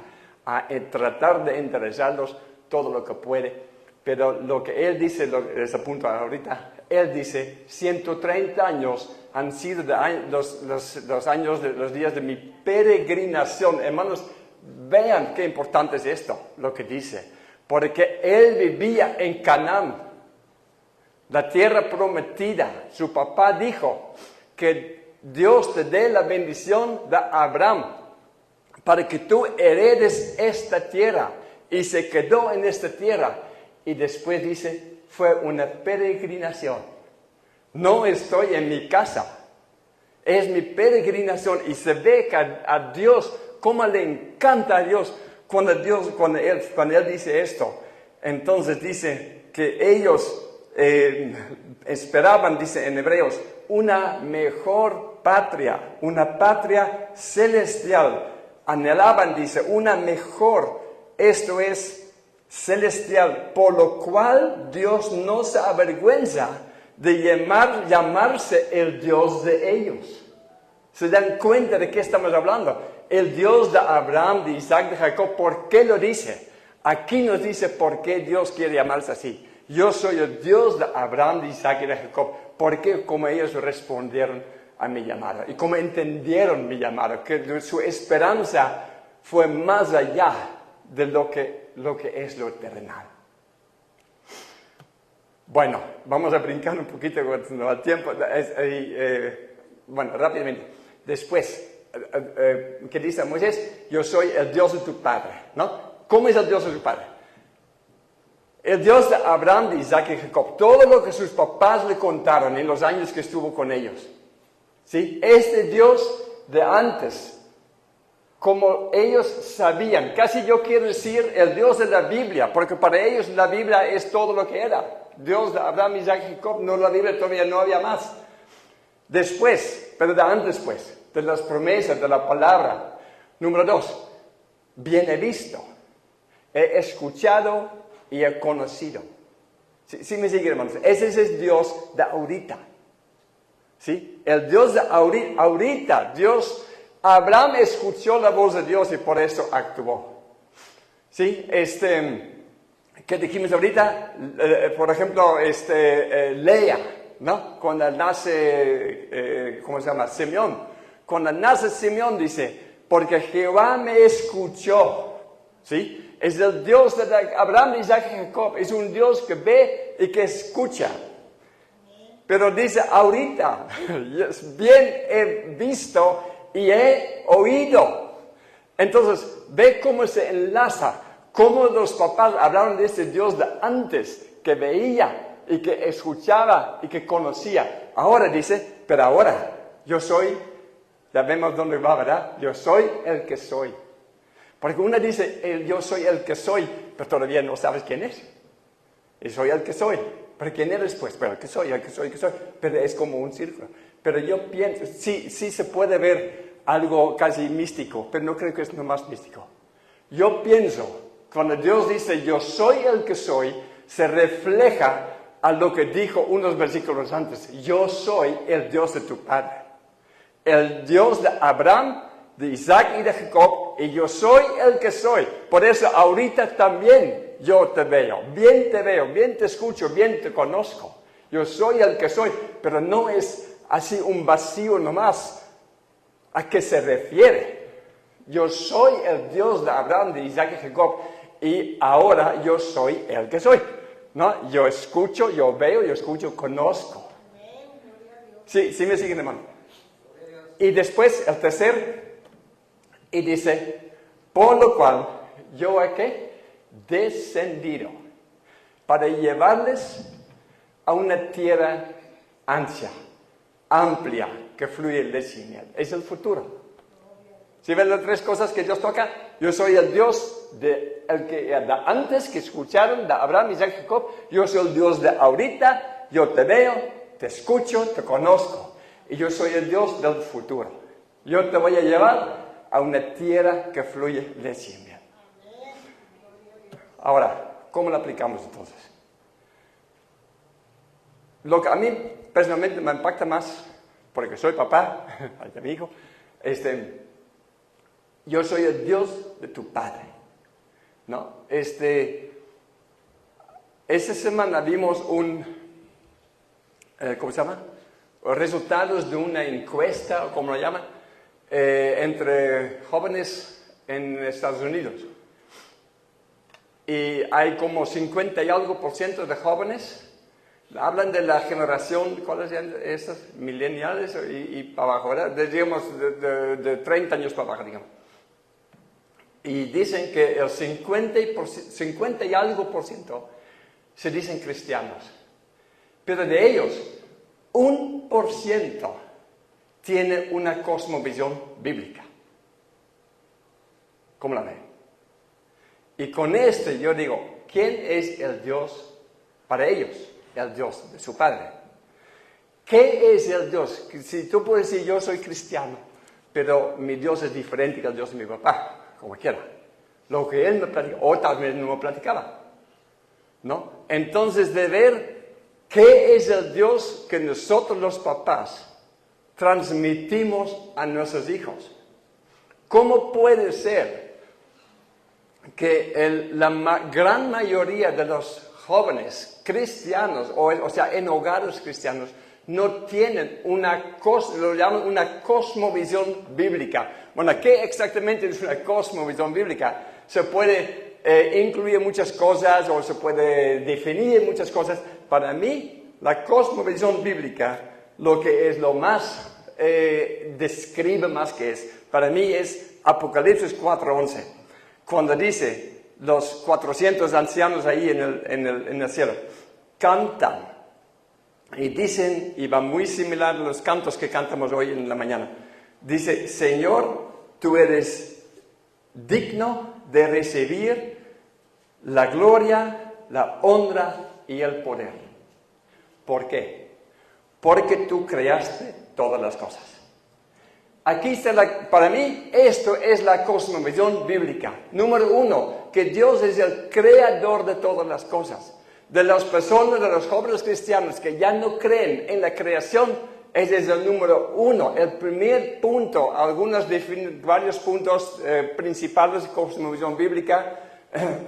a tratar de interesarlos todo lo que puede. Pero lo que él dice, les apunto ahorita, él dice, 130 años han sido los años, los días de mi peregrinación. Hermanos, vean qué importante es esto, lo que dice. Porque él vivía en Canaán, la tierra prometida. Su papá dijo que Dios te dé la bendición de Abraham para que tú heredes esta tierra. Y se quedó en esta tierra. Y después dice, fue una peregrinación. No estoy en mi casa. Es mi peregrinación. Y se ve que a Dios, cómo le encanta a Dios cuando él dice esto. Entonces dice que ellos esperaban, dice en Hebreos, una mejor patria, una patria celestial. Anhelaban, dice, una mejor, esto es celestial, por lo cual Dios no se avergüenza de llamarse el Dios de ellos. ¿Se dan cuenta de qué estamos hablando? El Dios de Abraham, de Isaac, de Jacob. ¿Por qué lo dice? Aquí nos dice por qué Dios quiere llamarse así. Yo soy el Dios de Abraham, de Isaac y de Jacob. Porque como ellos respondieron a mi llamada y como entendieron mi llamada, que su esperanza fue más allá de lo que es lo terrenal. Bueno, vamos a brincar un poquito con el tiempo. Bueno, rápidamente. Después, ¿qué dice Moisés? Yo soy el Dios de tu padre, ¿no? ¿Cómo es el Dios de tu padre? El Dios de Abraham, de Isaac y Jacob. Todo lo que sus papás le contaron en los años que estuvo con ellos. ¿Sí? Este Dios de antes, como ellos sabían, casi yo quiero decir el Dios de la Biblia, porque para ellos la Biblia es todo lo que era. Dios de Abraham, Isaac y Jacob, no, la Biblia todavía no había más. Después, pero de antes pues, de las promesas, de la palabra. Número 2, bien he visto, he escuchado y he conocido. ¿Sí me siguen, hermanos? Ese es el Dios de ahorita. ¿Sí? El Dios de ahorita. Abraham escuchó la voz de Dios y por eso actuó. ¿Sí? ¿Qué dijimos ahorita? Por ejemplo, Lea, ¿no? Cuando nace, ¿cómo se llama? Simeón. Cuando nace Simeón dice, porque Jehová me escuchó. ¿Sí? Es el Dios de Abraham, Isaac y Jacob. Es un Dios que ve y que escucha. Pero dice ahorita, bien he visto y he oído. Entonces, ve cómo se enlaza, cómo los papás hablaron de ese Dios de antes, que veía y que escuchaba y que conocía. Ahora dice, pero ahora yo soy, ya vemos dónde va, ¿verdad? Yo soy el que soy. Porque uno dice, yo soy el que soy, pero todavía no sabes quién es. Y soy el que soy. ¿Pero quién eres? Pues, pero el que soy, el que soy, el que soy. Pero es como un círculo. Pero yo pienso, sí se puede ver algo casi místico, pero no creo que es nomás místico. Yo pienso, cuando Dios dice, yo soy el que soy, se refleja a lo que dijo unos versículos antes. Yo soy el Dios de tu padre. El Dios de Abraham, de Isaac y de Jacob, y yo soy el que soy. Por eso ahorita también yo te veo, bien te escucho, bien te conozco. Yo soy el que soy, pero no es así un vacío nomás. ¿A qué se refiere? Yo soy el Dios de Abraham, de Isaac y Jacob, y ahora yo soy el que soy. ¿No? Yo escucho, yo veo, yo escucho, conozco. Sí me siguen, hermano. Y después el tercer, y dice, por lo cual yo he ¿qué? Descendido para llevarles a una tierra ancha, amplia, que fluye leche y miel. Es el futuro. ¿Sí ven las tres cosas que Dios toca? Yo soy el Dios el que antes que escucharon de Abraham, Isaac y Jacob. Yo soy el Dios de ahorita. Yo te veo, te escucho, te conozco. Y yo soy el Dios del futuro. Yo te voy a llevar a una tierra que fluye leche y miel. Ahora, ¿cómo lo aplicamos entonces? Lo que a mí personalmente me impacta más, porque soy papá, de mi hijo, yo soy el Dios de tu Padre, ¿no? Esta semana vimos ¿cómo se llama? Resultados de una encuesta, o como lo llaman, entre jóvenes en Estados Unidos. Y hay como 50 y algo % de jóvenes, hablan de la generación, ¿cuáles eran estas? Millennials y para abajo, ¿verdad? Digamos, de 30 años para abajo, digamos. Y dicen que el 50 y algo % se dicen cristianos. Pero de ellos, 1% tiene una cosmovisión bíblica. ¿Cómo la ven? Y con yo digo, ¿quién es el Dios para ellos? El Dios de su Padre. ¿Qué es el Dios? Si tú puedes decir, yo soy cristiano, pero mi Dios es diferente que el Dios de mi papá, como quiera. Lo que él me platicaba, o tal vez no me platicaba, ¿no? Entonces, de ver qué es el Dios que nosotros los papás transmitimos a nuestros hijos. ¿Cómo puede ser que la gran mayoría de los jóvenes cristianos, o sea, en hogares cristianos, no tienen lo llaman una cosmovisión bíblica? Bueno, ¿qué exactamente es una cosmovisión bíblica? Se puede incluir muchas cosas o se puede definir muchas cosas. Para mí, la cosmovisión bíblica, lo que es lo más, describe más que es, para mí es Apocalipsis 4:11, cuando dice, los 400 ancianos ahí en el cielo cantan y dicen, y va muy similar a los cantos que cantamos hoy en la mañana, dice, Señor, tú eres digno de recibir la gloria, la honra y el poder. ¿Por qué? Porque tú creaste todas las cosas. Aquí está para mí, esto es la cosmovisión bíblica. Número 1, que Dios es el creador de todas las cosas. De las personas, de los jóvenes cristianos que ya no creen en la creación, ese es el número 1. El primer punto, varios puntos principales de cosmovisión bíblica.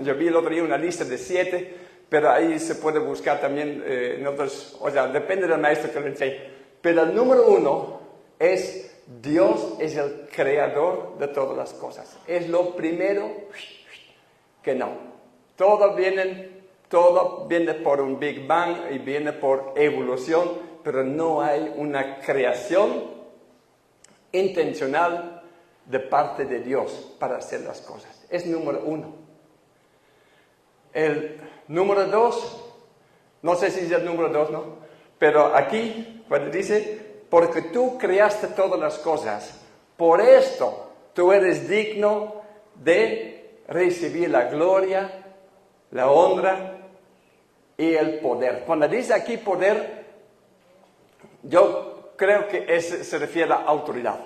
Yo vi el otro día una lista de 7, pero ahí se puede buscar también en otros, o sea, depende del maestro que lo enseñe. Pero el número 1 es Dios es el creador de todas las cosas. Es lo primero que no. Todo viene por un Big Bang y viene por evolución, pero no hay una creación intencional de parte de Dios para hacer las cosas. Es número 1. El número 2, no sé si es el número 2, ¿no? Pero aquí, cuando dice, porque tú creaste todas las cosas, por esto tú eres digno de recibir la gloria, la honra y el poder. Cuando dice aquí poder, yo creo que se refiere a autoridad.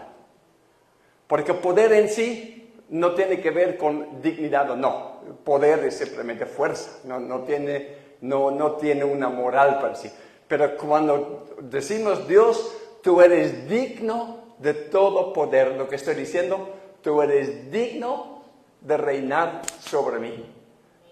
Porque poder en sí no tiene que ver con dignidad o no. Poder es simplemente fuerza, no tiene una moral para sí. Pero cuando decimos Dios, tú eres digno de todo poder. Lo que estoy diciendo, tú eres digno de reinar sobre mí.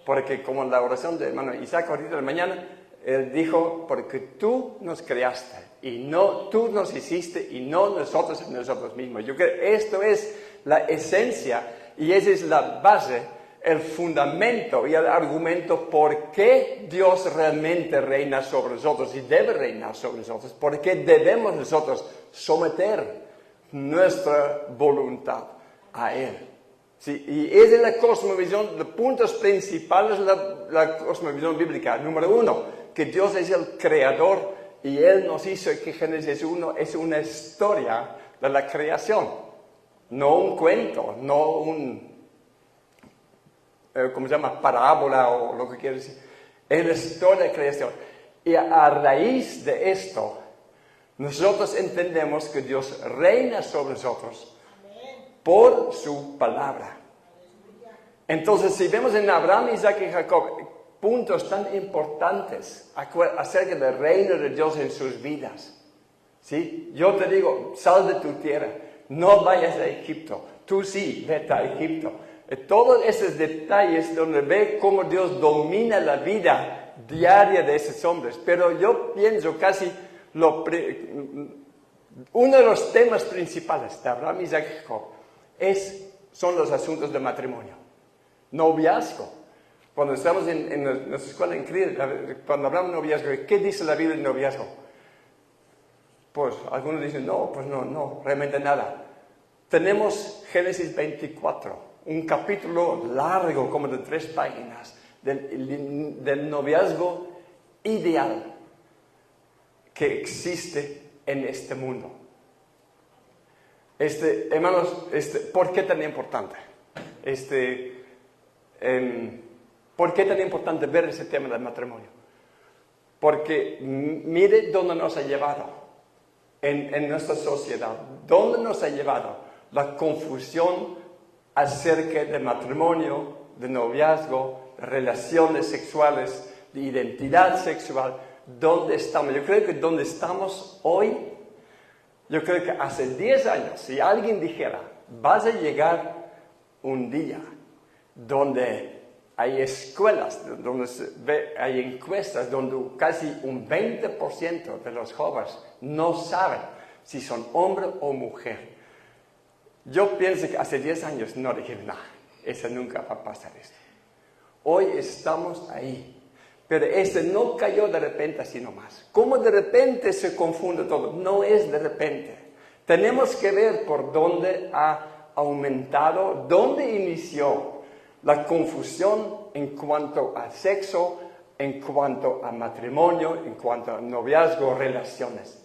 Porque como en la oración de hermano Isaac ahorita de la mañana, él dijo, porque tú nos creaste y no tú nos hiciste y no nosotros en nosotros mismos. Yo creo que esto es la esencia y esa es la base, el fundamento y el argumento por qué Dios realmente reina sobre nosotros y debe reinar sobre nosotros, por qué debemos nosotros someter nuestra voluntad a Él. Sí, y esa es la cosmovisión, los puntos principales de la cosmovisión bíblica. Número 1, que Dios es el creador y Él nos hizo, que Génesis 1 es una historia de la creación. no un cuento, no ¿cómo se llama? Parábola o lo que quiere decir. Es la historia de creación. Y a raíz de esto, nosotros entendemos que Dios reina sobre nosotros por su palabra. Entonces, si vemos en Abraham, Isaac y Jacob puntos tan importantes acerca del reino de Dios en sus vidas, ¿sí? Yo te digo, sal de tu tierra, no vayas a Egipto, tú sí, vete a Egipto. Todos esos detalles donde ve cómo Dios domina la vida diaria de esos hombres. Pero yo pienso casi uno de los temas principales de Abraham, Isaac y Jacob son los asuntos de matrimonio, noviazgo. Cuando estamos en nuestra escuela en CRIE, cuando hablamos de noviazgo, ¿qué dice la Biblia del noviazgo? Pues algunos dicen, no, realmente nada. Tenemos Génesis 24. Un capítulo largo, como de 3 páginas, del noviazgo ideal que existe en este mundo. Hermanos, ¿por qué tan importante? ¿Por qué tan importante ver ese tema del matrimonio? Porque mire dónde nos ha llevado en nuestra sociedad, dónde nos ha llevado la confusión acerca de matrimonio, de noviazgo, de relaciones sexuales, de identidad sexual. ¿Dónde estamos? Yo creo que donde estamos hoy, yo creo que hace 10 años, si alguien dijera, vas a llegar un día donde hay escuelas, donde hay encuestas, donde casi un 20% de los jóvenes no saben si son hombre o mujer. Yo pienso que hace 10 años no dije, eso nunca va a pasar esto. Hoy estamos ahí. Pero no cayó de repente así nomás. ¿Cómo de repente se confunde todo? No es de repente. Tenemos que ver por dónde ha aumentado, dónde inició la confusión en cuanto a sexo, en cuanto a matrimonio, en cuanto a noviazgo, relaciones.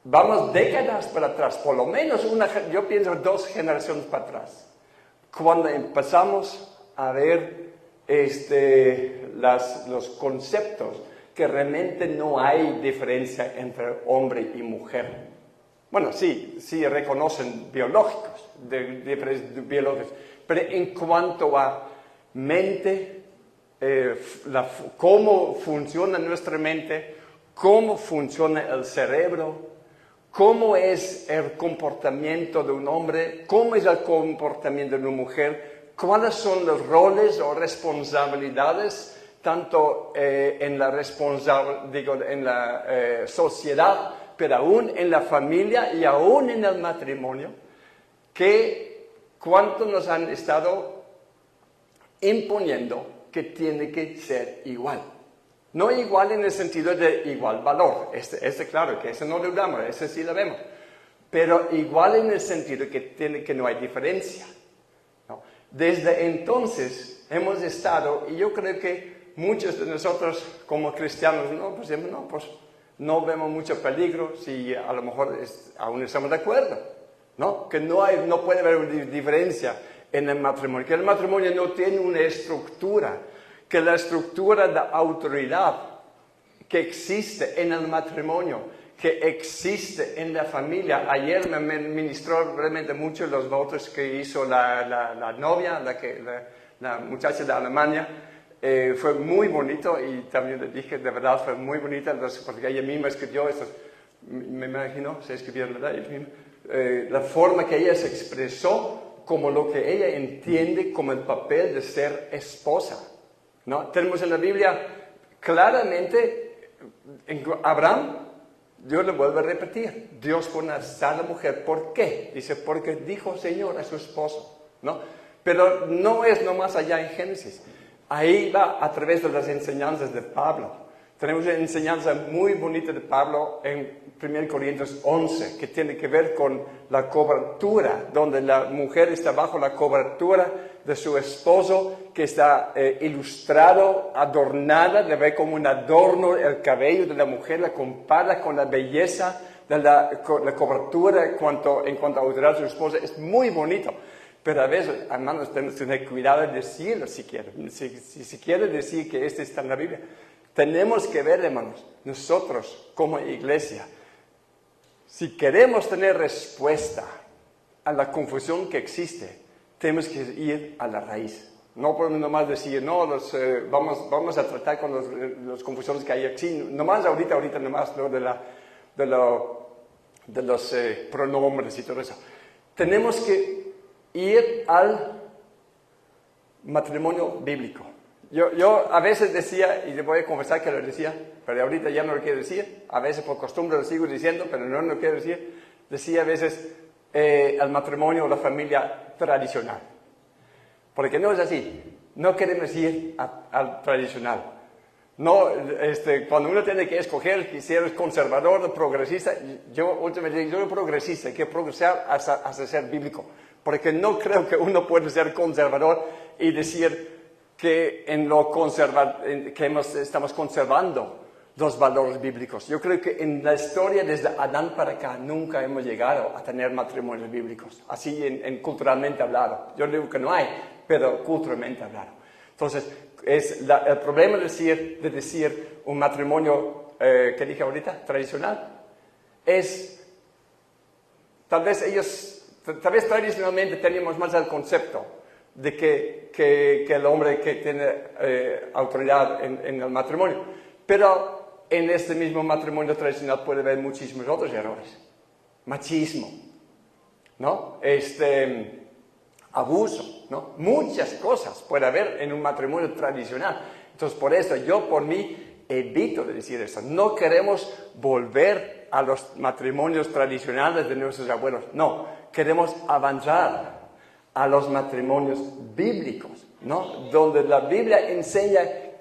Vamos décadas para atrás, por lo menos yo pienso 2 generaciones para atrás, cuando empezamos a ver los conceptos que realmente no hay diferencia entre hombre y mujer. Bueno, sí reconocen biológicos, diferencias biológicas, pero en cuanto a mente, cómo funciona nuestra mente, cómo funciona el cerebro, cómo es el comportamiento de un hombre, cómo es el comportamiento de una mujer, cuáles son los roles o responsabilidades, tanto en la sociedad, pero aún en la familia y aún en el matrimonio, que cuánto nos han estado imponiendo que tiene que ser igual. No igual en el sentido de igual valor, claro, que eso no lo dudamos, ese sí lo vemos, pero igual en el sentido que no hay diferencia, ¿no? Desde entonces hemos estado, y yo creo que muchos de nosotros como cristianos, no vemos mucho peligro si a lo mejor aún estamos de acuerdo, ¿no? Que no puede haber una diferencia en el matrimonio, que el matrimonio no tiene una estructura, que la estructura de autoridad que existe en el matrimonio, que existe en la familia. Ayer me ministró realmente mucho los votos que hizo la novia, la muchacha de Alemania. Fue muy bonito y también le dije, de verdad, fue muy bonita, porque ella misma escribió esto, me imagino, se escribieron, ¿verdad? La forma que ella se expresó como lo que ella entiende como el papel de ser esposa, ¿no? Tenemos en la Biblia claramente, en Abraham, Dios le vuelve a repetir, Dios pone a la mujer, ¿por qué? Dice, porque dijo Señor a su esposo, ¿no? Pero no es nomás allá en Génesis, ahí va a través de las enseñanzas de Pablo. Tenemos una enseñanza muy bonita de Pablo en 1 Corintios 11, que tiene que ver con la cobertura, donde la mujer está bajo la cobertura de su esposo, que está ilustrado, adornada, le ve como un adorno el cabello de la mujer, la compara con la belleza de la cobertura en cuanto a autoridad de su esposa es muy bonito. Pero a veces, hermanos, tenemos que tener cuidado de decirlo si quiere. Si quiere decir que este está en la Biblia. Tenemos que ver, hermanos, nosotros como iglesia, si queremos tener respuesta a la confusión que existe, tenemos que ir a la raíz. No podemos nomás decir, no, vamos a tratar con los confusiones que hay aquí. Nomás ahorita nomás, ¿no? de los pronombres y todo eso. Tenemos que ir al matrimonio bíblico. Yo a veces decía, y le voy a confesar que lo decía, pero ahorita ya no lo quiero decir, a veces por costumbre lo sigo diciendo, pero no lo quiero decir, decía a veces el matrimonio o la familia tradicional. Porque no es así, no queremos ir al tradicional. No, cuando uno tiene que escoger si eres conservador o progresista, yo últimamente soy progresista, quiero progresar hasta ser bíblico. Porque no creo que uno pueda ser conservador y decir que estamos conservando los valores bíblicos. Yo creo que en la historia desde Adán para acá nunca hemos llegado a tener matrimonios bíblicos, así en culturalmente hablado. Yo digo que no hay, pero culturalmente hablado. Entonces, el problema de decir un matrimonio, que dije ahorita, tradicional, es tal vez tradicionalmente teníamos más el concepto de que el hombre que tiene autoridad en el matrimonio. Pero en este mismo matrimonio tradicional puede haber muchísimos otros errores. Machismo, ¿no? Abuso, ¿no? Muchas cosas puede haber en un matrimonio tradicional. Entonces, por eso yo, por mí, evito de decir eso. No queremos volver a los matrimonios tradicionales de nuestros abuelos. No, queremos avanzar a los matrimonios bíblicos, ¿no? Donde la Biblia enseña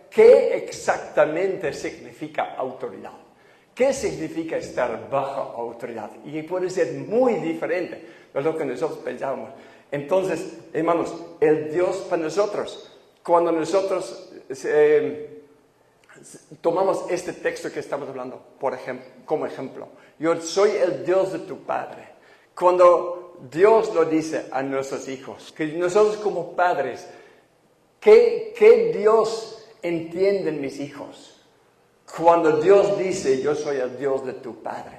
qué exactamente significa autoridad. ¿Qué significa estar bajo autoridad? Y puede ser muy diferente de lo que nosotros pensábamos. Entonces, hermanos, el Dios para nosotros, cuando nosotros tomamos este texto que estamos hablando, por ejemplo, como ejemplo, yo soy el Dios de tu Padre. Cuando Dios lo dice a nuestros hijos, que nosotros como padres, ¿qué Dios entienden mis hijos? Cuando Dios dice, yo soy el Dios de tu Padre,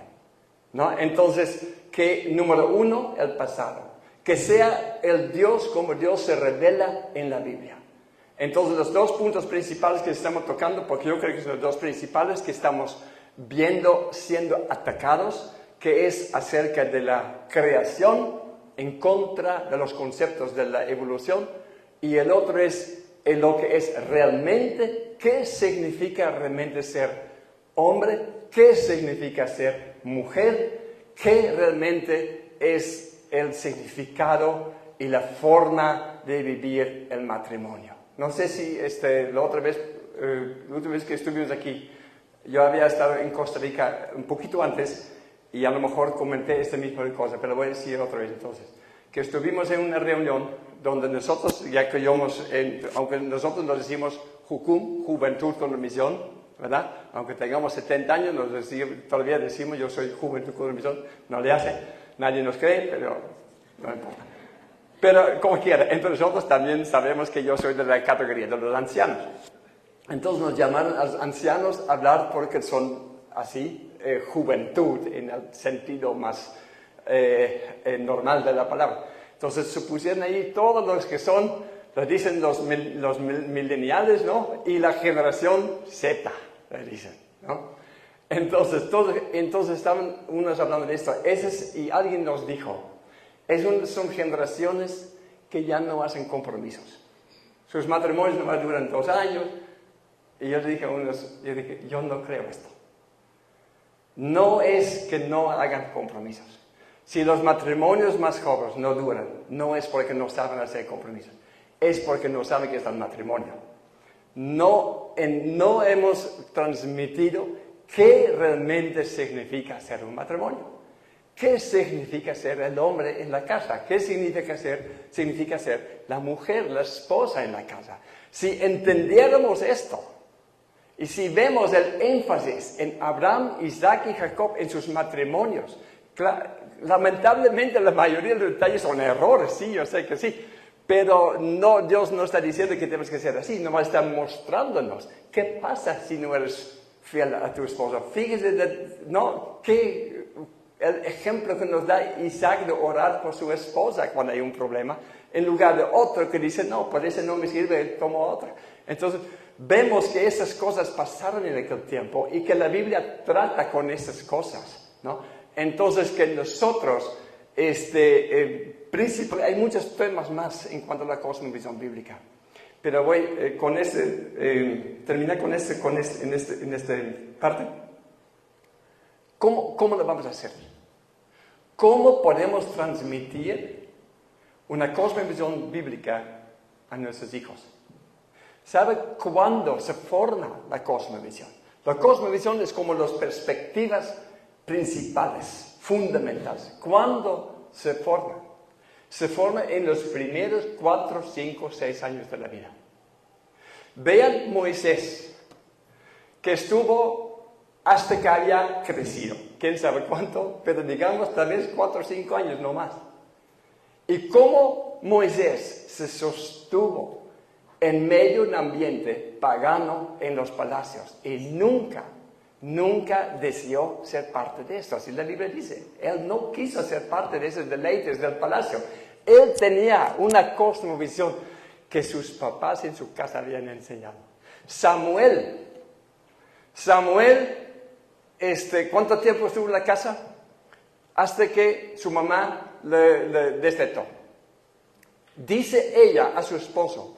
¿no? Entonces, que número uno, el pasado. Que sea el Dios como Dios se revela en la Biblia. Entonces, los dos puntos principales que estamos tocando, porque yo creo que son los dos principales que estamos viendo siendo atacados, que es acerca de la creación en contra de los conceptos de la evolución, y el otro es en lo que es realmente, qué significa realmente ser hombre, qué significa ser mujer, qué realmente es el significado y la forma de vivir el matrimonio. No sé si la última vez que estuvimos aquí, yo había estado en Costa Rica un poquito antes y a lo mejor comenté esta misma cosa, pero voy a decir otra vez entonces, que estuvimos en una reunión donde nosotros, ya que aunque nosotros nos decimos Jucum, Juventud con la Misión, ¿verdad? Aunque tengamos 70 años, todavía decimos yo soy Juventud con la Misión, no le hace, nadie nos cree, pero no importa. Pero como quiera, entre nosotros también sabemos que yo soy de la categoría de los ancianos. Entonces nos llamaron a los ancianos a hablar porque son así, juventud en el sentido más normal de la palabra. Entonces se pusieron ahí todos los que son, lo dicen los mileniales, ¿no? Y la generación Z, le dicen, ¿no? Entonces estaban unos hablando de esto. Y alguien nos dijo, son generaciones que ya no hacen compromisos. Sus matrimonios nomás duran 2 años. Y yo le dije a unos, yo no creo esto. No es que no hagan compromisos. Si los matrimonios más jóvenes no duran, no es porque no saben hacer compromisos. Es porque no saben qué es el matrimonio. No hemos transmitido qué realmente significa ser un matrimonio. ¿Qué significa ser el hombre en la casa? ¿Qué significa ser la mujer, la esposa en la casa? Si entendiéramos esto, Y si vemos el énfasis en Abraham, Isaac y Jacob en sus matrimonios, lamentablemente la mayoría de los detalles son errores, sí, yo sé que sí, pero no, Dios no está diciendo que tenemos que ser así, nomás está mostrándonos qué pasa si no eres fiel a tu esposo. Fíjese, el ejemplo que nos da Isaac de orar por su esposa cuando hay un problema, en lugar de otro que dice, no, por eso no me sirve, tomo otra. Entonces, vemos que esas cosas pasaron en aquel tiempo y que la Biblia trata con esas cosas, ¿no? Entonces, que nosotros, hay muchos temas más en cuanto a la cosmovisión bíblica. Pero voy terminar con en esta parte. ¿Cómo lo vamos a hacer? ¿Cómo podemos transmitir una cosmovisión bíblica a nuestros hijos? ¿Sabe cuándo se forma la cosmovisión? La cosmovisión es como las perspectivas principales, fundamentales. ¿Cuándo se forma? Se forma en los primeros 4, 5, 6 años de la vida. Vean Moisés, que estuvo hasta que había crecido. ¿Quién sabe cuánto? Pero digamos tal vez 4 o 5 años, no más. Y cómo Moisés se sostuvo en medio de un ambiente pagano en los palacios y nunca deseó ser parte de esto. Así la Biblia dice, él no quiso ser parte de esos deleites del palacio. Él tenía una cosmovisión que sus papás en su casa habían enseñado. Samuel, ¿cuánto tiempo estuvo en la casa? Hasta que su mamá le destetó. Dice ella a su esposo,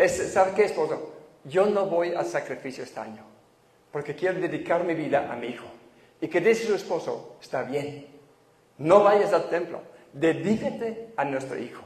¿sabe qué, esposo? Yo no voy al sacrificio este año, porque quiero dedicar mi vida a mi hijo. Y que dice su esposo, está bien, no vayas al templo, dedícate a nuestro hijo.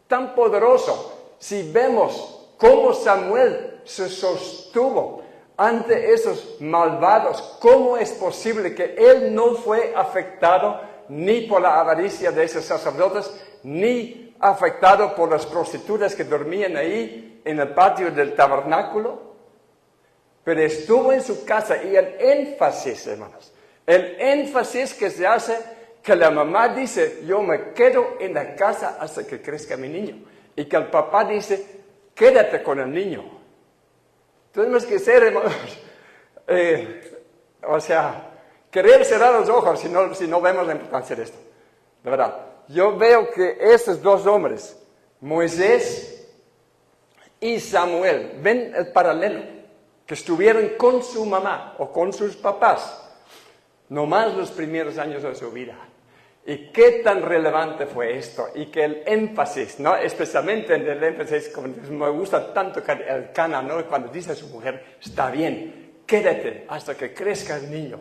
Tan poderoso, si vemos cómo Samuel se sostuvo ante esos malvados, ¿cómo es posible que él no fue afectado ni por la avaricia de esos sacerdotes, ni afectado por las prostitutas que dormían ahí en el patio del tabernáculo? Pero estuvo en su casa y el énfasis, hermanos, que se hace, que la mamá dice, yo me quedo en la casa hasta que crezca mi niño. Y que el papá dice, quédate con el niño. Tenemos que ser, hermanos, querer cerrar los ojos si no vemos la importancia de esto. De verdad, yo veo que estos dos hombres, Moisés y Samuel, ven el paralelo, que estuvieron con su mamá o con sus papás, nomás los primeros años de su vida. Y qué tan relevante fue esto, y que el énfasis, ¿no? Especialmente en el énfasis, como me gusta tanto el Cana, ¿no? Cuando dice a su mujer, está bien, quédate hasta que crezca el niño.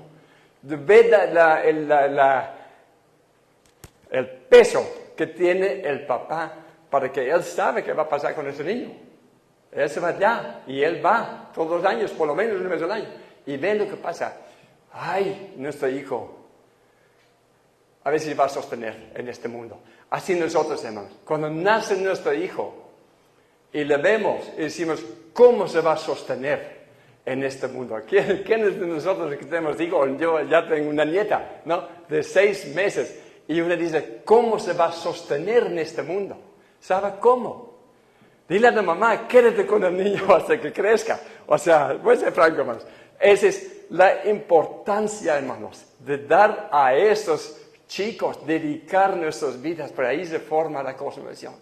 Ve el peso que tiene el papá para que él sabe qué va a pasar con ese niño. Él se va allá y él va todos los años, por lo menos una vez al año, y ve lo que pasa. Ay, nuestro hijo, a ver si va a sostener en este mundo. Así nosotros, hermanos, cuando nace nuestro hijo y le vemos y decimos, ¿cómo se va a sostener en este mundo? ¿Quiénes de nosotros que tenemos hijos? Yo ya tengo una nieta, ¿no? De 6 meses. Y uno dice, ¿cómo se va a sostener en este mundo? ¿Sabe cómo? Dile a la mamá, quédate con el niño hasta que crezca. O sea, voy a ser franco, hermanos. Esa es la importancia, hermanos, de dar a estos chicos, dedicar nuestras vidas, por ahí se forma la cosmovisión.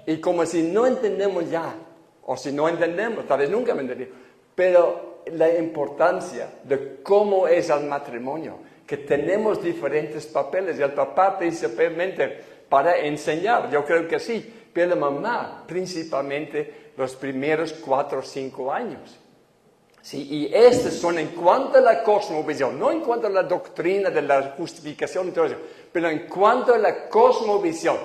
Y como si no entendemos ya, o si no entendemos, tal vez nunca me entendí, pero la importancia de cómo es el matrimonio, que tenemos diferentes papeles, y el papá principalmente para enseñar, yo creo que sí, pero la mamá principalmente los primeros 4 o 5 años. Sí, y estos son en cuanto a la cosmovisión, no en cuanto a la doctrina de la justificación y todo eso, pero en cuanto a la cosmovisión,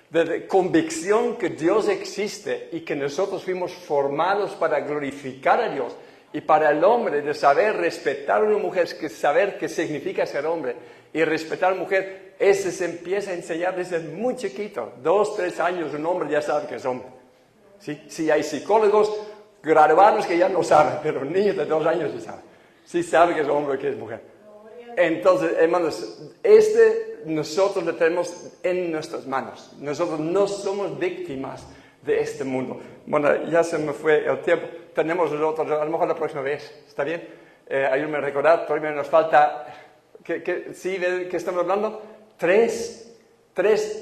de la convicción que Dios existe y que nosotros fuimos formados para glorificar a Dios, y para el hombre de saber respetar a una mujer, que saber qué significa ser hombre y respetar a la mujer, ese se empieza a enseñar desde muy chiquito, 2, 3 años un hombre ya sabe que es hombre. ¿Sí? Si hay psicólogos graduados que ya no saben, pero niños de 2 años sí saben. Sí saben que es hombre y que es mujer. Entonces, hermanos, nosotros lo tenemos en nuestras manos. Nosotros no somos víctimas de este mundo. Bueno, ya se me fue el tiempo. Tenemos nosotros, a lo mejor la próxima vez, ¿está bien? Ayúdenme a recordar, todavía nos falta, ¿sí de qué estamos hablando? Tres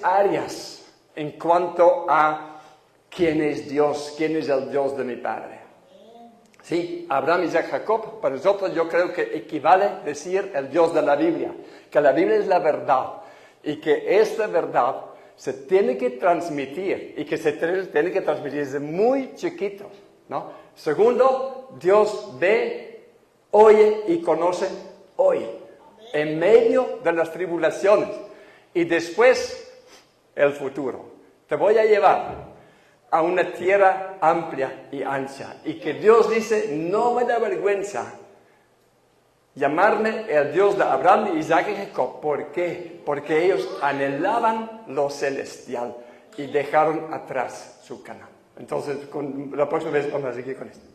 áreas en cuanto a quién es Dios, quién es el Dios de mi Padre. Sí, Abraham, Isaac, Jacob, para nosotros yo creo que equivale decir el Dios de la Biblia, que la Biblia es la verdad y que esta verdad se tiene que transmitir y que se tiene que transmitir desde muy chiquitos, ¿no? Segundo, Dios ve, oye y conoce hoy, en medio de las tribulaciones y después el futuro. Te voy a llevar a una tierra amplia y ancha. Y que Dios dice, no me da vergüenza llamarme el Dios de Abraham, Isaac y Jacob. ¿Por qué? Porque ellos anhelaban lo celestial y dejaron atrás su Canaán. Entonces, la próxima vez vamos a seguir con esto.